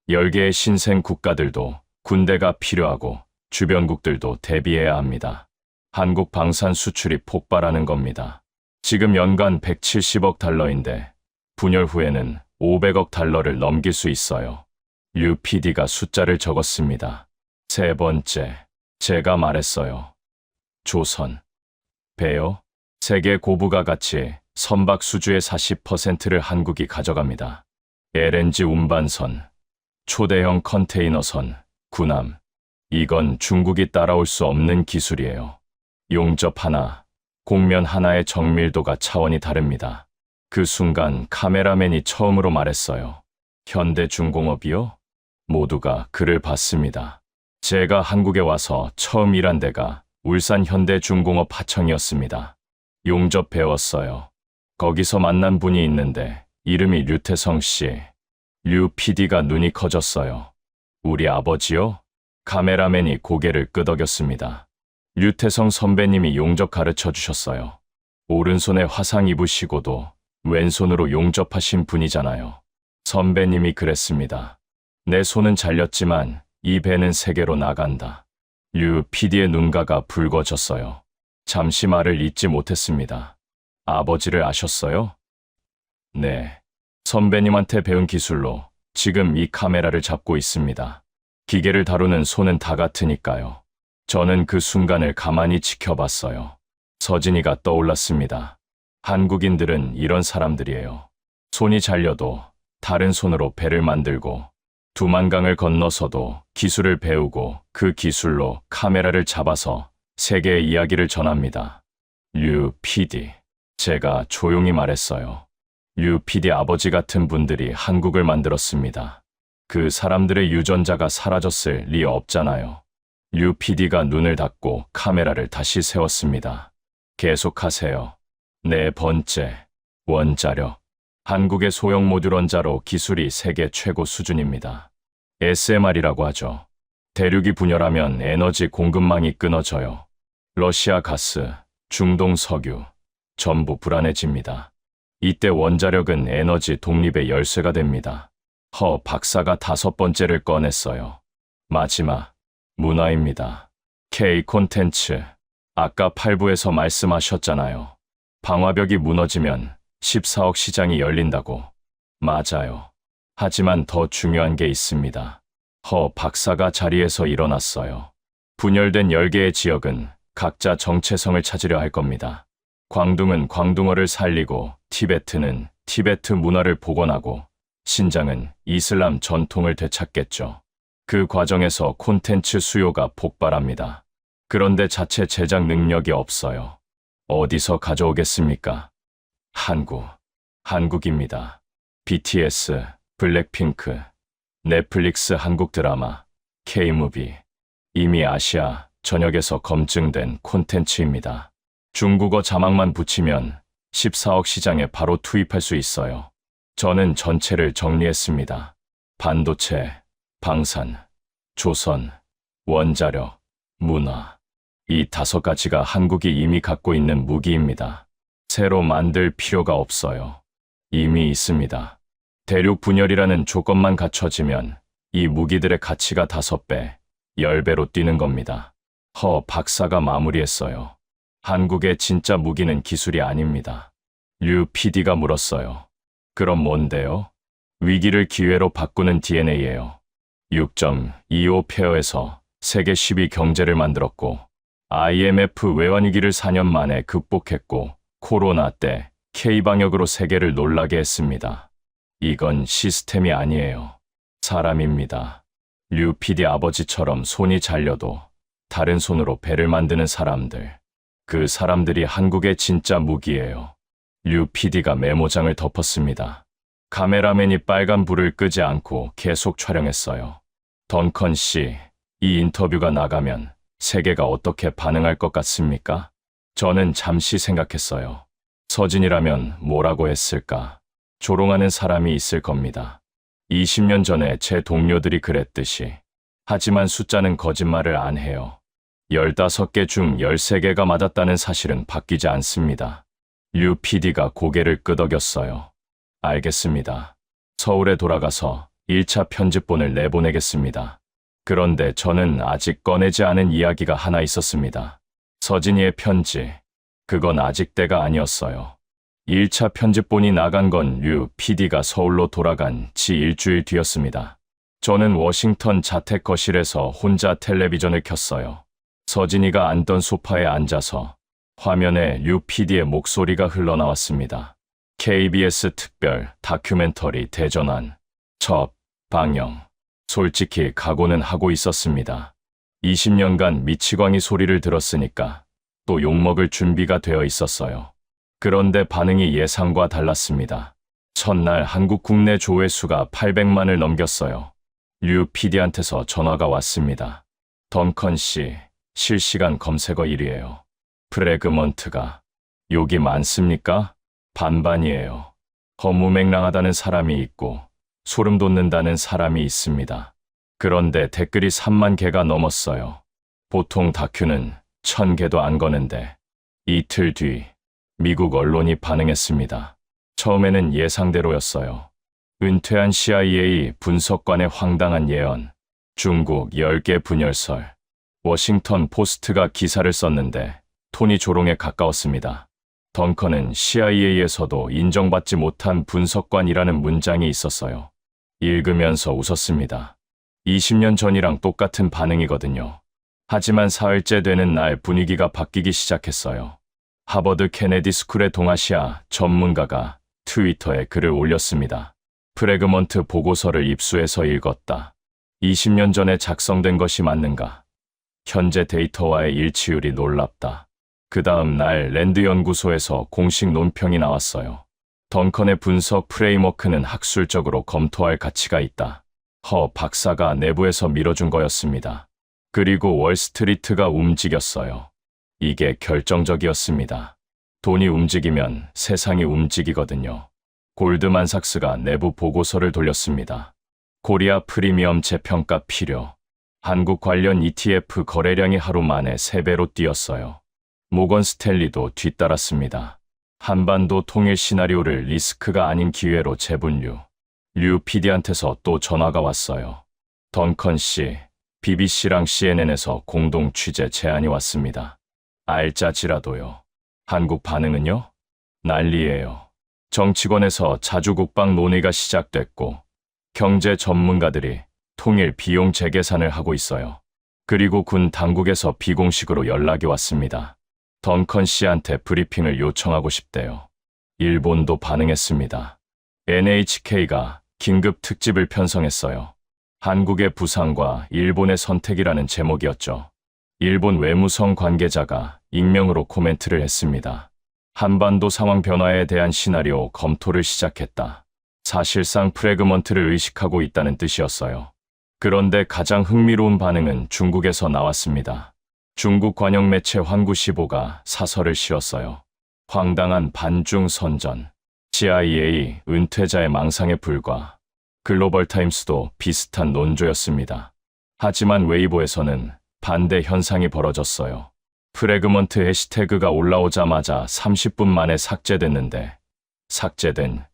10개의 신생 국가들도 군대가 필요하고 주변국들도 대비해야 합니다. 한국 방산 수출이 폭발하는 겁니다. 지금 연간 170억 달러인데 분열 후에는 500억 달러를 넘길 수 있어요. 류 PD가 숫자를 적었습니다. 세 번째, 제가 말했어요. 조선. 배요? 세계 고부가 가치 선박 수주의 40%를 한국이 가져갑니다. LNG 운반선, 초대형 컨테이너선, 군함. 이건 중국이 따라올 수 없는 기술이에요. 용접 하나, 공면 하나의 정밀도가 차원이 다릅니다. 그 순간 카메라맨이 처음으로 말했어요. 현대중공업이요? 모두가 그를 봤습니다. 제가 한국에 와서 처음 일한 데가 울산 현대중공업 하청이었습니다. 용접 배웠어요. 거기서 만난 분이 있는데 이름이 류태성 씨. 류 PD가 눈이 커졌어요. 우리 아버지요? 카메라맨이 고개를 끄덕였습니다. 류태성 선배님이 용접 가르쳐 주셨어요. 오른손에 화상 입으시고도 왼손으로 용접하신 분이잖아요. 선배님이 그랬습니다. 내 손은 잘렸지만 이 배는 세계로 나간다. 류 PD의 눈가가 붉어졌어요. 잠시 말을 잇지 못했습니다. 아버지를 아셨어요? 네. 선배님한테 배운 기술로 지금 이 카메라를 잡고 있습니다. 기계를 다루는 손은 다 같으니까요. 저는 그 순간을 가만히 지켜봤어요. 서진이가 떠올랐습니다. 한국인들은 이런 사람들이에요. 손이 잘려도 다른 손으로 배를 만들고 두만강을 건너서도 기술을 배우고 그 기술로 카메라를 잡아서 세계의 이야기를 전합니다. 류 PD. 제가 조용히 말했어요. 류 PD 아버지 같은 분들이 한국을 만들었습니다. 그 사람들의 유전자가 사라졌을 리 없잖아요. 류 PD가 눈을 닫고 카메라를 다시 세웠습니다. 계속하세요. 네 번째, 원자력. 한국의 소형 모듈 원자로 기술이 세계 최고 수준입니다. SMR이라고 하죠. 대륙이 분열하면 에너지 공급망이 끊어져요. 러시아 가스, 중동 석유, 전부 불안해집니다. 이때 원자력은 에너지 독립의 열쇠가 됩니다. 허 박사가 5번째를 꺼냈어요. 마지막, 문화입니다. K 콘텐츠. 아까 8부에서 말씀하셨잖아요. 방화벽이 무너지면 14억 시장이 열린다고. 맞아요. 하지만 더 중요한 게 있습니다. 허 박사가 자리에서 일어났어요. 분열된 10개의 지역은 각자 정체성을 찾으려 할 겁니다. 광둥은 광둥어를 살리고 티베트는 티베트 문화를 복원하고 신장은 이슬람 전통을 되찾겠죠. 그 과정에서 콘텐츠 수요가 폭발합니다. 그런데 자체 제작 능력이 없어요. 어디서 가져오겠습니까? 한국입니다. BTS, 블랙핑크, 넷플릭스 한국 드라마, K무비. 이미 아시아 전역에서 검증된 콘텐츠입니다. 중국어 자막만 붙이면 14억 시장에 바로 투입할 수 있어요. 저는 전체를 정리했습니다. 반도체, 방산, 조선, 원자력, 문화. 이 5가지가 한국이 이미 갖고 있는 무기입니다. 새로 만들 필요가 없어요. 이미 있습니다. 대륙 분열이라는 조건만 갖춰지면 이 무기들의 가치가 5배, 10배로 뛰는 겁니다. 허 박사가 마무리했어요. 한국의 진짜 무기는 기술이 아닙니다. 류 PD가 물었어요. 그럼 뭔데요? 위기를 기회로 바꾸는 DNA예요. 6.25 페어에서 세계 10위 경제를 만들었고 IMF 외환위기를 4년 만에 극복했고 코로나 때 K방역으로 세계를 놀라게 했습니다. 이건 시스템이 아니에요. 사람입니다. 류 PD 아버지처럼 손이 잘려도 다른 손으로 배를 만드는 사람들. 그 사람들이 한국의 진짜 무기예요. 류 PD가 메모장을 덮었습니다. 카메라맨이 빨간 불을 끄지 않고 계속 촬영했어요. 던컨 씨, 이 인터뷰가 나가면 세계가 어떻게 반응할 것 같습니까? 저는 잠시 생각했어요. 서진이라면 뭐라고 했을까? 조롱하는 사람이 있을 겁니다. 20년 전에 제 동료들이 그랬듯이. 하지만 숫자는 거짓말을 안 해요. 15개 중 13개가 맞았다는 사실은 바뀌지 않습니다. 류 PD가 고개를 끄덕였어요. 알겠습니다. 서울에 돌아가서 1차 편집본을 내보내겠습니다. 그런데 저는 아직 꺼내지 않은 이야기가 하나 있었습니다. 서진이의 편지. 그건 아직 때가 아니었어요. 1차 편집본이 나간 건 류 PD가 서울로 돌아간 지 일주일 뒤였습니다. 저는 워싱턴 자택 거실에서 혼자 텔레비전을 켰어요. 서진이가 앉던 소파에 앉아서 화면에 류 PD의 목소리가 흘러나왔습니다. KBS 특별 다큐멘터리 대전환 첫 방영. 솔직히 각오는 하고 있었습니다. 20년간 미치광이 소리를 들었으니까 또 욕먹을 준비가 되어 있었어요. 그런데 반응이 예상과 달랐습니다. 첫날 한국 국내 조회수가 800만을 넘겼어요. 류 PD한테서 전화가 왔습니다. 던컨 씨, 실시간 검색어 1위예요. 프래그먼트가 욕이 많습니까? 반반이에요. 허무맹랑하다는 사람이 있고 소름 돋는다는 사람이 있습니다. 그런데 댓글이 3만 개가 넘었어요. 보통 다큐는 1000개도 안 거는데 이틀 뒤 미국 언론이 반응했습니다. 처음에는 예상대로였어요. 은퇴한 CIA 분석관의 황당한 예언, 중국 10개 분열설, 워싱턴 포스트가 기사를 썼는데 톤이 조롱에 가까웠습니다. 덩컨은 CIA에서도 인정받지 못한 분석관이라는 문장이 있었어요. 읽으면서 웃었습니다. 20년 전이랑 똑같은 반응이거든요. 하지만 사흘째 되는 날 분위기가 바뀌기 시작했어요. 하버드 케네디 스쿨의 동아시아 전문가가 트위터에 글을 올렸습니다. 프래그먼트 보고서를 입수해서 읽었다. 20년 전에 작성된 것이 맞는가? 현재 데이터와의 일치율이 놀랍다. 그 다음 날 랜드 연구소에서 공식 논평이 나왔어요. 덩컨의 분석 프레임워크는 학술적으로 검토할 가치가 있다. 허 박사가 내부에서 밀어준 거였습니다. 그리고 월스트리트가 움직였어요. 이게 결정적이었습니다. 돈이 움직이면 세상이 움직이거든요. 골드만삭스가 내부 보고서를 돌렸습니다. 코리아 프리미엄 재평가 필요. 한국 관련 ETF 거래량이 하루 만에 3배로 뛰었어요. 모건 스탠리도 뒤따랐습니다. 한반도 통일 시나리오를 리스크가 아닌 기회로 재분류. 류 PD한테서 또 전화가 왔어요. 덩컨 씨, BBC랑 CNN에서 공동 취재 제안이 왔습니다. 알짜지라도요. 한국 반응은요? 난리예요. 정치권에서 자주 국방 논의가 시작됐고 경제 전문가들이 통일 비용 재계산을 하고 있어요. 그리고 군 당국에서 비공식으로 연락이 왔습니다. 덩컨 씨한테 브리핑을 요청하고 싶대요. 일본도 반응했습니다. NHK가 긴급 특집을 편성했어요. 한국의 부상과 일본의 선택이라는 제목이었죠. 일본 외무성 관계자가 익명으로 코멘트를 했습니다. 한반도 상황 변화에 대한 시나리오 검토를 시작했다. 사실상 프래그먼트를 의식하고 있다는 뜻이었어요. 그런데 가장 흥미로운 반응은 중국에서 나왔습니다. 중국 관영 매체 환구시보가 사설을 실었어요. 황당한 반중 선전, CIA 은퇴자의 망상에 불과. 글로벌타임스도 비슷한 논조였습니다. 하지만 웨이보에서는 반대 현상이 벌어졌어요. 프래그먼트 해시태그가 올라오자마자 30분 만에 삭제됐는데 삭제된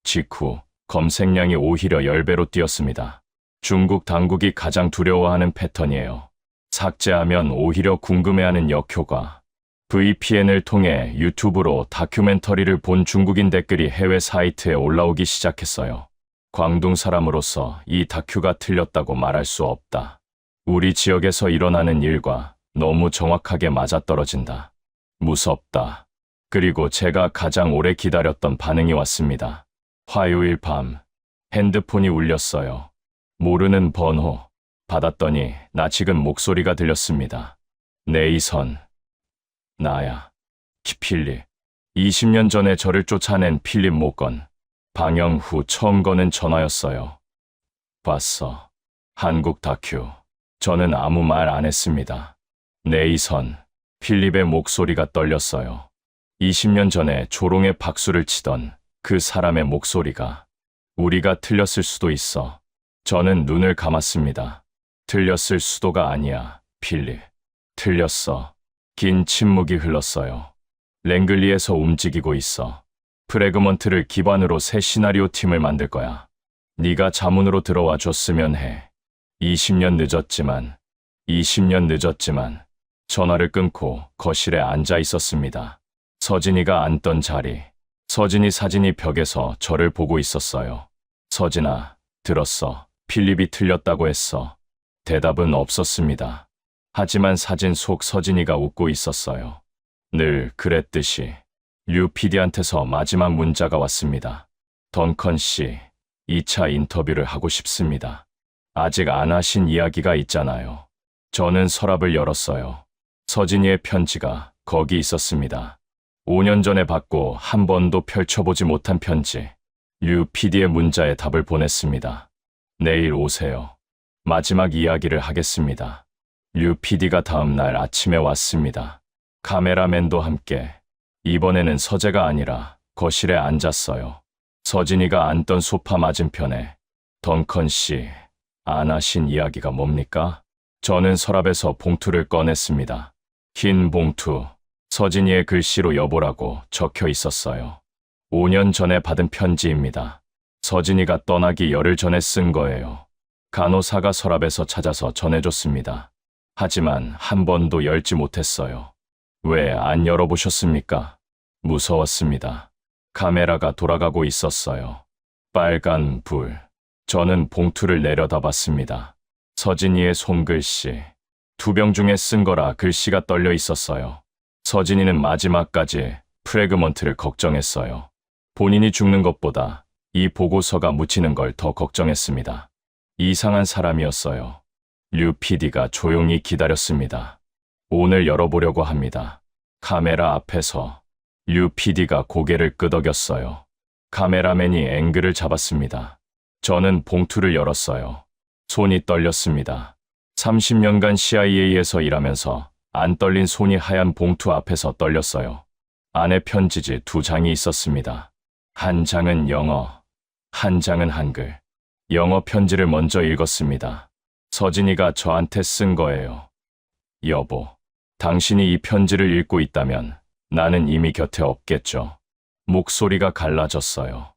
직후 검색량이 오히려 10배로 뛰었습니다. 중국 당국이 가장 두려워하는 패턴이에요. 삭제하면 오히려 궁금해하는 역효과. VPN을 통해 유튜브로 다큐멘터리를 본 중국인 댓글이 해외 사이트에 올라오기 시작했어요. 광둥 사람으로서 이 다큐가 틀렸다고 말할 수 없다. 우리 지역에서 일어나는 일과 너무 정확하게 맞아떨어진다. 무섭다. 그리고 제가 가장 오래 기다렸던 반응이 왔습니다. 화요일 밤 핸드폰이 울렸어요. 모르는 번호. 받았더니 나 지금 목소리가 들렸습니다. 네이선. 나야. 키필립. 20년 전에 저를 쫓아낸 필립 모건. 방영 후 처음 거는 전화였어요. 봤어. 한국 다큐. 저는 아무 말 안 했습니다. 네이선. 필립의 목소리가 떨렸어요. 20년 전에 조롱에 박수를 치던 그 사람의 목소리가. 우리가 틀렸을 수도 있어. 저는 눈을 감았습니다. 틀렸을 수도가 아니야, 필립. 틀렸어. 긴 침묵이 흘렀어요. 랭글리에서 움직이고 있어. 프래그먼트를 기반으로 새 시나리오 팀을 만들 거야. 네가 자문으로 들어와 줬으면 해. 20년 늦었지만 전화를 끊고 거실에 앉아 있었습니다. 서진이가 앉던 자리. 서진이 사진이 벽에서 저를 보고 있었어요. 서진아, 들었어. 필립이 틀렸다고 했어. 대답은 없었습니다. 하지만 사진 속 서진이가 웃고 있었어요. 늘 그랬듯이. 류 PD한테서 마지막 문자가 왔습니다. 덩컨 씨, 2차 인터뷰를 하고 싶습니다. 아직 안 하신 이야기가 있잖아요. 저는 서랍을 열었어요. 서진이의 편지가 거기 있었습니다. 5년 전에 받고 한 번도 펼쳐보지 못한 편지. 류 PD의 문자에 답을 보냈습니다. 내일 오세요. 마지막 이야기를 하겠습니다. 류 PD가 다음 날 아침에 왔습니다. 카메라맨도 함께. 이번에는 서재가 아니라 거실에 앉았어요. 서진이가 앉던 소파 맞은편에. 덩컨 씨, 안 하신 이야기가 뭡니까? 저는 서랍에서 봉투를 꺼냈습니다. 흰 봉투, 서진이의 글씨로 여보라고 적혀 있었어요. 5년 전에 받은 편지입니다. 서진이가 떠나기 열흘 전에 쓴 거예요. 간호사가 서랍에서 찾아서 전해줬습니다. 하지만 한 번도 열지 못했어요. 왜 안 열어보셨습니까? 무서웠습니다. 카메라가 돌아가고 있었어요. 빨간 불. 저는 봉투를 내려다봤습니다. 서진이의 손글씨. 두 병 중에 쓴 거라 글씨가 떨려 있었어요. 서진이는 마지막까지 프레그먼트를 걱정했어요. 본인이 죽는 것보다 이 보고서가 묻히는 걸 더 걱정했습니다. 이상한 사람이었어요. 류 PD가 조용히 기다렸습니다. 오늘 열어보려고 합니다. 카메라 앞에서 류 PD가 고개를 끄덕였어요. 카메라맨이 앵글을 잡았습니다. 저는 봉투를 열었어요. 손이 떨렸습니다. 30년간 CIA에서 일하면서 안 떨린 손이 하얀 봉투 앞에서 떨렸어요. 안에 편지지 2장이 있었습니다. 한 장은 영어, 한 장은 한글. 영어 편지를 먼저 읽었습니다. 서진이가 저한테 쓴 거예요. 여보, 당신이 이 편지를 읽고 있다면 나는 이미 곁에 없겠죠. 목소리가 갈라졌어요.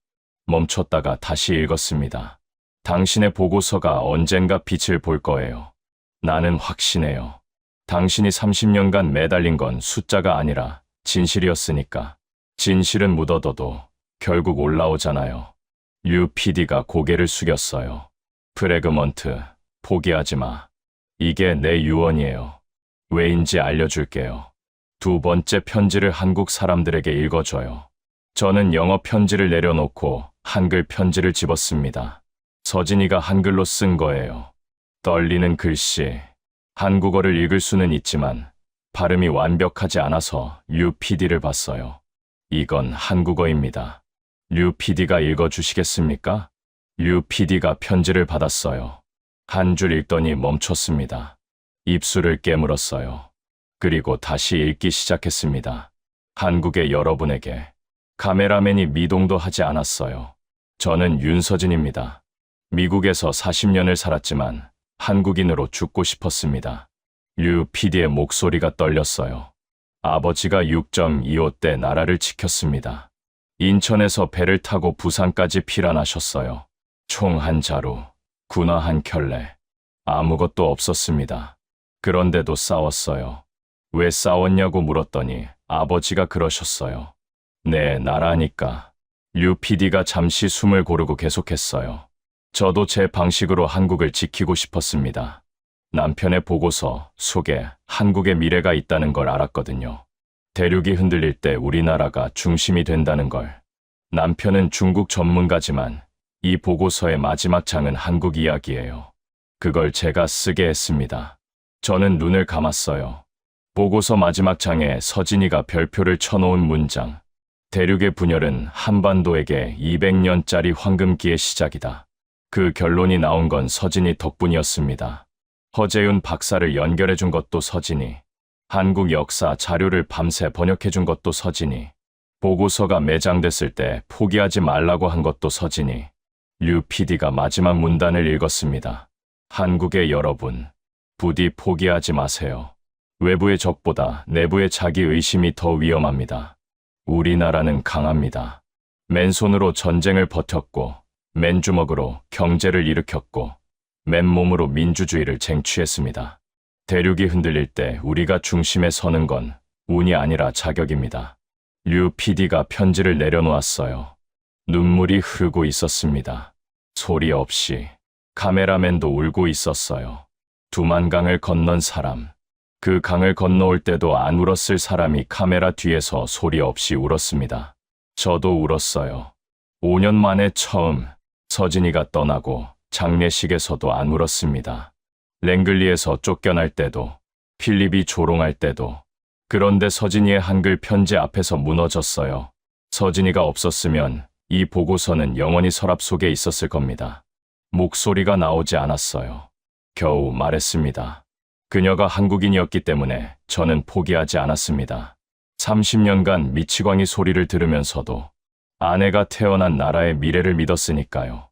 멈췄다가 다시 읽었습니다. 당신의 보고서가 언젠가 빛을 볼 거예요. 나는 확신해요. 당신이 30년간 매달린 건 숫자가 아니라 진실이었으니까. 진실은 묻어둬도 결국 올라오잖아요. 류 PD가 고개를 숙였어요. 프레그먼트, 포기하지 마. 이게 내 유언이에요. 왜인지 알려줄게요. 2번째 편지를 한국 사람들에게 읽어줘요. 저는 영어 편지를 내려놓고 한글 편지를 집었습니다. 서진이가 한글로 쓴 거예요. 떨리는 글씨. 한국어를 읽을 수는 있지만 발음이 완벽하지 않아서 류 PD를 봤어요. 이건 한국어입니다. 류 PD가 읽어주시겠습니까? 류 PD가 편지를 받았어요. 한 줄 읽더니 멈췄습니다. 입술을 깨물었어요. 그리고 다시 읽기 시작했습니다. 한국의 여러분에게. 카메라맨이 미동도 하지 않았어요. 저는 윤서진입니다. 미국에서 40년을 살았지만 한국인으로 죽고 싶었습니다. 류 PD의 목소리가 떨렸어요. 아버지가 6.25 때 나라를 지켰습니다. 인천에서 배를 타고 부산까지 피란하셨어요. 총 한 자루, 군화 한 켤레. 아무것도 없었습니다. 그런데도 싸웠어요. 왜 싸웠냐고 물었더니 아버지가 그러셨어요. 네, 나라니까. 류 PD가 잠시 숨을 고르고 계속했어요. 저도 제 방식으로 한국을 지키고 싶었습니다. 남편의 보고서 속에 한국의 미래가 있다는 걸 알았거든요. 대륙이 흔들릴 때 우리나라가 중심이 된다는 걸. 남편은 중국 전문가지만 이 보고서의 마지막 장은 한국 이야기예요. 그걸 제가 쓰게 했습니다. 저는 눈을 감았어요. 보고서 마지막 장에 서진이가 별표를 쳐놓은 문장. 대륙의 분열은 한반도에게 200년짜리 황금기의 시작이다. 그 결론이 나온 건 서진이 덕분이었습니다. 허재윤 박사를 연결해준 것도 서진이. 한국 역사 자료를 밤새 번역해준 것도 서진이. 보고서가 매장됐을 때 포기하지 말라고 한 것도 서진이. 류 PD가 마지막 문단을 읽었습니다. 한국의 여러분, 부디 포기하지 마세요. 외부의 적보다 내부의 자기 의심이 더 위험합니다. 우리나라는 강합니다. 맨손으로 전쟁을 버텼고, 맨주먹으로 경제를 일으켰고, 맨몸으로 민주주의를 쟁취했습니다. 대륙이 흔들릴 때 우리가 중심에 서는 건 운이 아니라 자격입니다. 류 PD가 편지를 내려놓았어요. 눈물이 흐르고 있었습니다. 소리 없이. 카메라맨도 울고 있었어요. 두만강을 건넌 사람. 그 강을 건너올 때도 안 울었을 사람이 카메라 뒤에서 소리 없이 울었습니다. 저도 울었어요. 5년 만에 처음 서진이가 떠나고 장례식에서도 안 울었습니다. 랭글리에서 쫓겨날 때도, 필립이 조롱할 때도. 그런데 서진이의 한글 편지 앞에서 무너졌어요. 서진이가 없었으면 이 보고서는 영원히 서랍 속에 있었을 겁니다. 목소리가 나오지 않았어요. 겨우 말했습니다. 그녀가 한국인이었기 때문에 저는 포기하지 않았습니다. 30년간 미치광이 소리를 들으면서도 아내가 태어난 나라의 미래를 믿었으니까요.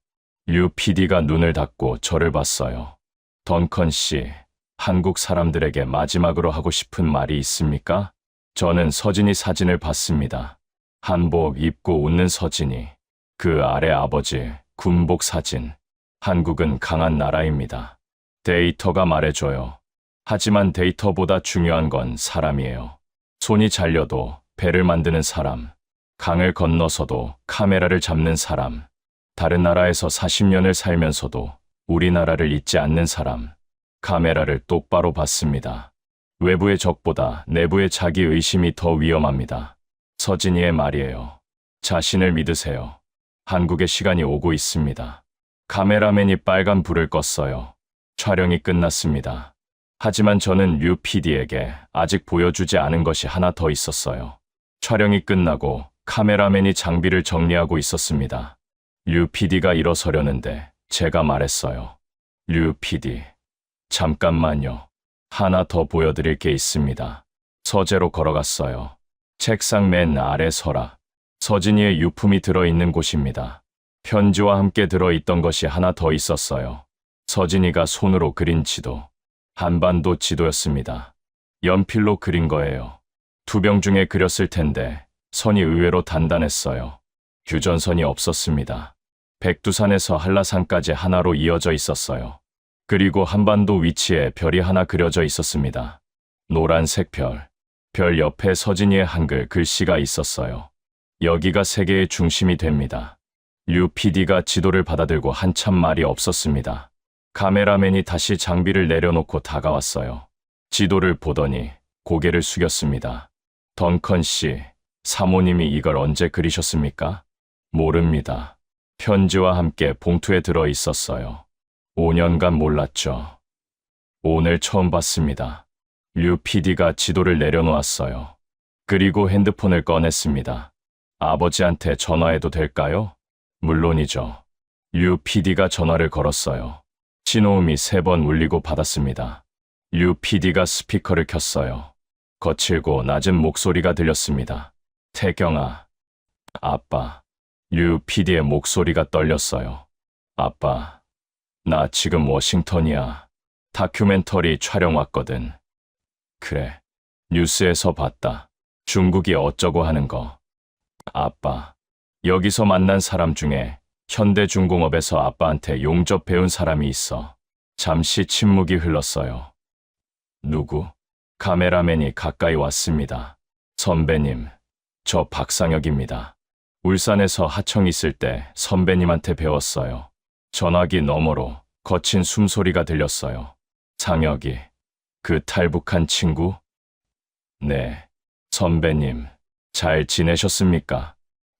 류 PD가 눈을 닫고 저를 봤어요. 던컨 씨, 한국 사람들에게 마지막으로 하고 싶은 말이 있습니까? 저는 서진이 사진을 봤습니다. 한복 입고 웃는 서진이. 그 아래 아버지, 군복 사진. 한국은 강한 나라입니다. 데이터가 말해줘요. 하지만 데이터보다 중요한 건 사람이에요. 손이 잘려도 배를 만드는 사람. 강을 건너서도 카메라를 잡는 사람. 다른 나라에서 40년을 살면서도 우리나라를 잊지 않는 사람. 카메라를 똑바로 봤습니다. 외부의 적보다 내부의 자기 의심이 더 위험합니다. 서진이의 말이에요. 자신을 믿으세요. 한국의 시간이 오고 있습니다. 카메라맨이 빨간 불을 껐어요. 촬영이 끝났습니다. 하지만 저는 류 PD에게 아직 보여주지 않은 것이 하나 더 있었어요. 촬영이 끝나고 카메라맨이 장비를 정리하고 있었습니다. 류 PD가 일어서려는데 제가 말했어요. 류 PD, 잠깐만요. 하나 더 보여드릴 게 있습니다. 서재로 걸어갔어요. 책상 맨 아래 서랍. 서진이의 유품이 들어있는 곳입니다. 편지와 함께 들어있던 것이 하나 더 있었어요. 서진이가 손으로 그린 지도. 한반도 지도였습니다. 연필로 그린 거예요. 투병 중에 그렸을 텐데 선이 의외로 단단했어요. 휴전선이 없었습니다. 백두산에서 한라산까지 하나로 이어져 있었어요. 그리고 한반도 위치에 별이 하나 그려져 있었습니다. 노란색 별. 별 옆에 서진이의 한글 글씨가 있었어요. 여기가 세계의 중심이 됩니다. 류 PD가 지도를 받아들고 한참 말이 없었습니다. 카메라맨이 다시 장비를 내려놓고 다가왔어요. 지도를 보더니 고개를 숙였습니다. 던컨 씨, 사모님이 이걸 언제 그리셨습니까? 모릅니다. 편지와 함께 봉투에 들어 있었어요. 5년간 몰랐죠. 오늘 처음 봤습니다. 류 PD가 지도를 내려놓았어요. 그리고 핸드폰을 꺼냈습니다. 아버지한테 전화해도 될까요? 물론이죠. 류 PD가 전화를 걸었어요. 신호음이 3번 울리고 받았습니다. 류 PD가 스피커를 켰어요. 거칠고 낮은 목소리가 들렸습니다. 태경아. 아빠. 류 PD의 목소리가 떨렸어요. 아빠. 나 지금 워싱턴이야. 다큐멘터리 촬영 왔거든. 그래. 뉴스에서 봤다. 중국이 어쩌고 하는 거. 아빠. 여기서 만난 사람 중에 현대중공업에서 아빠한테 용접 배운 사람이 있어. 잠시 침묵이 흘렀어요. 누구? 카메라맨이 가까이 왔습니다. 선배님, 저 박상혁입니다. 울산에서 하청 있을 때 선배님한테 배웠어요. 전화기 너머로 거친 숨소리가 들렸어요. 상혁이, 그 탈북한 친구? 네, 선배님, 잘 지내셨습니까?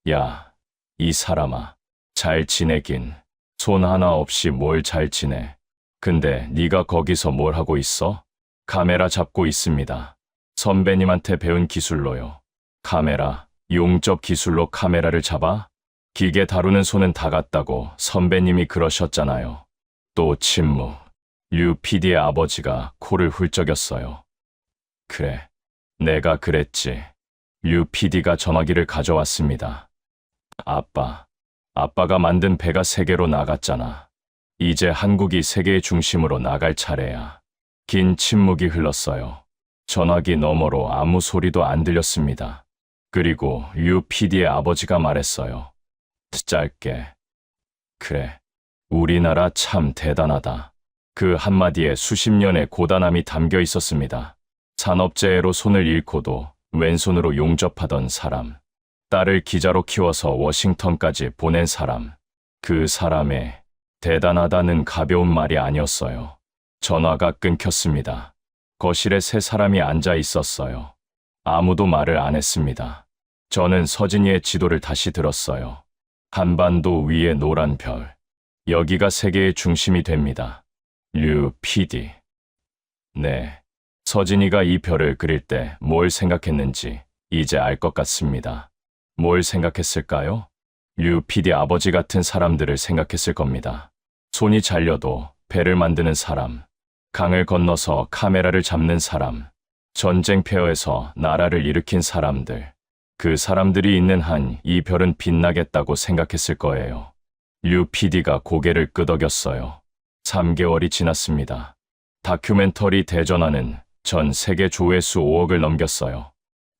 야, 이 사람아, 잘 지내긴. 손 하나 없이 뭘 잘 지내. 근데 네가 거기서 뭘 하고 있어? 카메라 잡고 있습니다. 선배님한테 배운 기술로요. 카메라, 용접 기술로 카메라를 잡아? 기계 다루는 손은 다 같다고 선배님이 그러셨잖아요. 또 침묵. 류 PD의 아버지가 코를 훌쩍였어요. 그래, 내가 그랬지. 류 PD가 전화기를 가져왔습니다. 아빠가 만든 배가 세계로 나갔잖아. 이제 한국이 세계의 중심으로 나갈 차례야. 긴 침묵이 흘렀어요. 전화기 너머로 아무 소리도 안 들렸습니다. 그리고 류 PD의 아버지가 말했어요. 짧게. 그래, 우리나라 참 대단하다. 그 한마디에 수십 년의 고단함이 담겨 있었습니다. 산업재해로 손을 잃고도 왼손으로 용접하던 사람. 딸을 기자로 키워서 워싱턴까지 보낸 사람. 그 사람의 대단하다는 가벼운 말이 아니었어요. 전화가 끊겼습니다. 거실에 3사람이 앉아 있었어요. 아무도 말을 안 했습니다. 저는 서진이의 지도를 다시 들었어요. 한반도 위에 노란 별. 여기가 세계의 중심이 됩니다. 류 PD. 네, 서진이가 이 별을 그릴 때 뭘 생각했는지 이제 알 것 같습니다. 뭘 생각했을까요? 류 PD 아버지 같은 사람들을 생각했을 겁니다. 손이 잘려도 배를 만드는 사람, 강을 건너서 카메라를 잡는 사람, 전쟁 폐허에서 나라를 일으킨 사람들. 그 사람들이 있는 한 이 별은 빛나겠다고 생각했을 거예요. 류 PD가 고개를 끄덕였어요. 3개월이 지났습니다. 다큐멘터리 대전화는 전 세계 조회수 5억을 넘겼어요.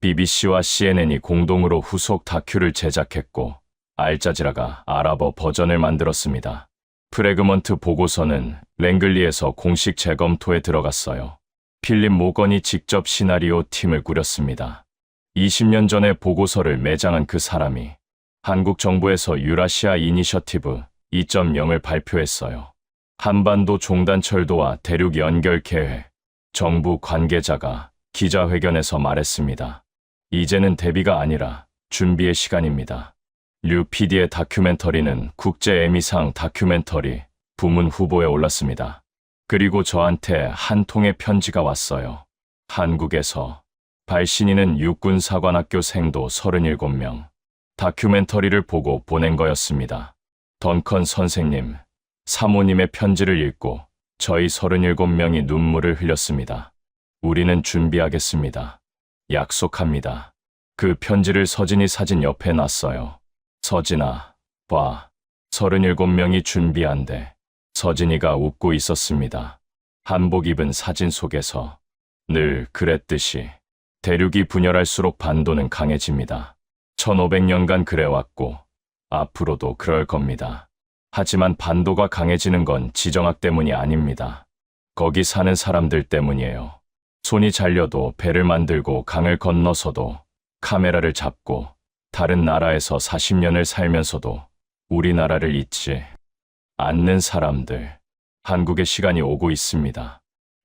BBC와 CNN이 공동으로 후속 다큐를 제작했고 알자지라가 아랍어 버전을 만들었습니다. 프래그먼트 보고서는 랭글리에서 공식 재검토에 들어갔어요. 필립 모건이 직접 시나리오 팀을 꾸렸습니다. 20년 전에 보고서를 매장한 그 사람이 한국 정부에서 유라시아 이니셔티브 2.0을 발표했어요. 한반도 종단 철도와 대륙 연결 계획. 정부 관계자가 기자회견에서 말했습니다. 이제는 대비가 아니라 준비의 시간입니다. 류 PD의 다큐멘터리는 국제 에미상 다큐멘터리 부문 후보에 올랐습니다. 그리고 저한테 한 통의 편지가 왔어요. 한국에서 발신인은 육군사관학교 생도 37명. 다큐멘터리를 보고 보낸 거였습니다. 던컨 선생님, 사모님의 편지를 읽고 저희 37명이 눈물을 흘렸습니다. 우리는 준비하겠습니다. 약속합니다. 그 편지를 서진이 사진 옆에 놨어요. 서진아, 봐. 37명이 준비한대. 서진이가 웃고 있었습니다. 한복 입은 사진 속에서 늘 그랬듯이 대륙이 분열할수록 반도는 강해집니다. 1500년간 그래왔고 앞으로도 그럴 겁니다. 하지만 반도가 강해지는 건 지정학 때문이 아닙니다. 거기 사는 사람들 때문이에요. 손이 잘려도 배를 만들고 강을 건너서도 카메라를 잡고 다른 나라에서 40년을 살면서도 우리나라를 잊지 않는 사람들. 한국의 시간이 오고 있습니다.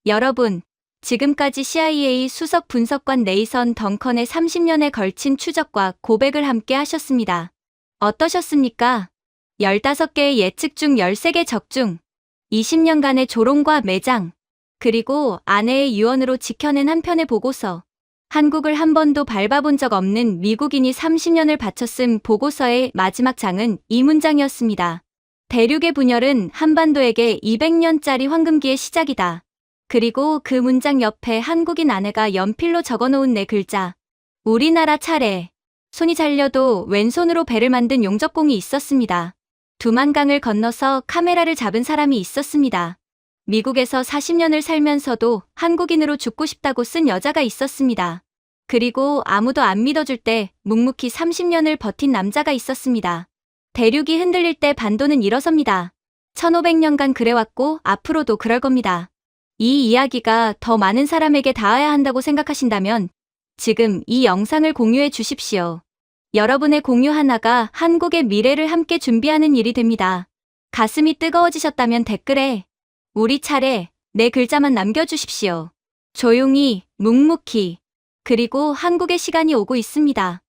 여러분, 지금까지 CIA 수석 분석관 네이선 덩컨의 30년에 걸친 추적과 고백을 함께 하셨습니다. 어떠셨습니까? 15개의 예측 중 13개 적중, 20년간의 조롱과 매장, 그리고 아내의 유언으로 지켜낸 한 편의 보고서. 한국을 한 번도 밟아본 적 없는 미국인이 30년을 바쳐 쓴 보고서의 마지막 장은 이 문장이었습니다. 대륙의 분열은 한반도에게 200년짜리 황금기의 시작이다. 그리고 그 문장 옆에 한국인 아내가 연필로 적어놓은 4글자. 우리나라 차례. 손이 잘려도 왼손으로 배를 만든 용접공이 있었습니다. 두만강을 건너서 카메라를 잡은 사람이 있었습니다. 미국에서 40년을 살면서도 한국인으로 죽고 싶다고 쓴 여자가 있었습니다. 그리고 아무도 안 믿어줄 때 묵묵히 30년을 버틴 남자가 있었습니다. 대륙이 흔들릴 때 반도는 일어섭니다. 1500년간 그래왔고 앞으로도 그럴 겁니다. 이 이야기가 더 많은 사람에게 닿아야 한다고 생각하신다면 지금 이 영상을 공유해 주십시오. 여러분의 공유 하나가 한국의 미래를 함께 준비하는 일이 됩니다. 가슴이 뜨거워지셨다면 댓글에 우리 차례 4글자만 남겨주십시오. 조용히, 묵묵히, 그리고 한국의 시간이 오고 있습니다.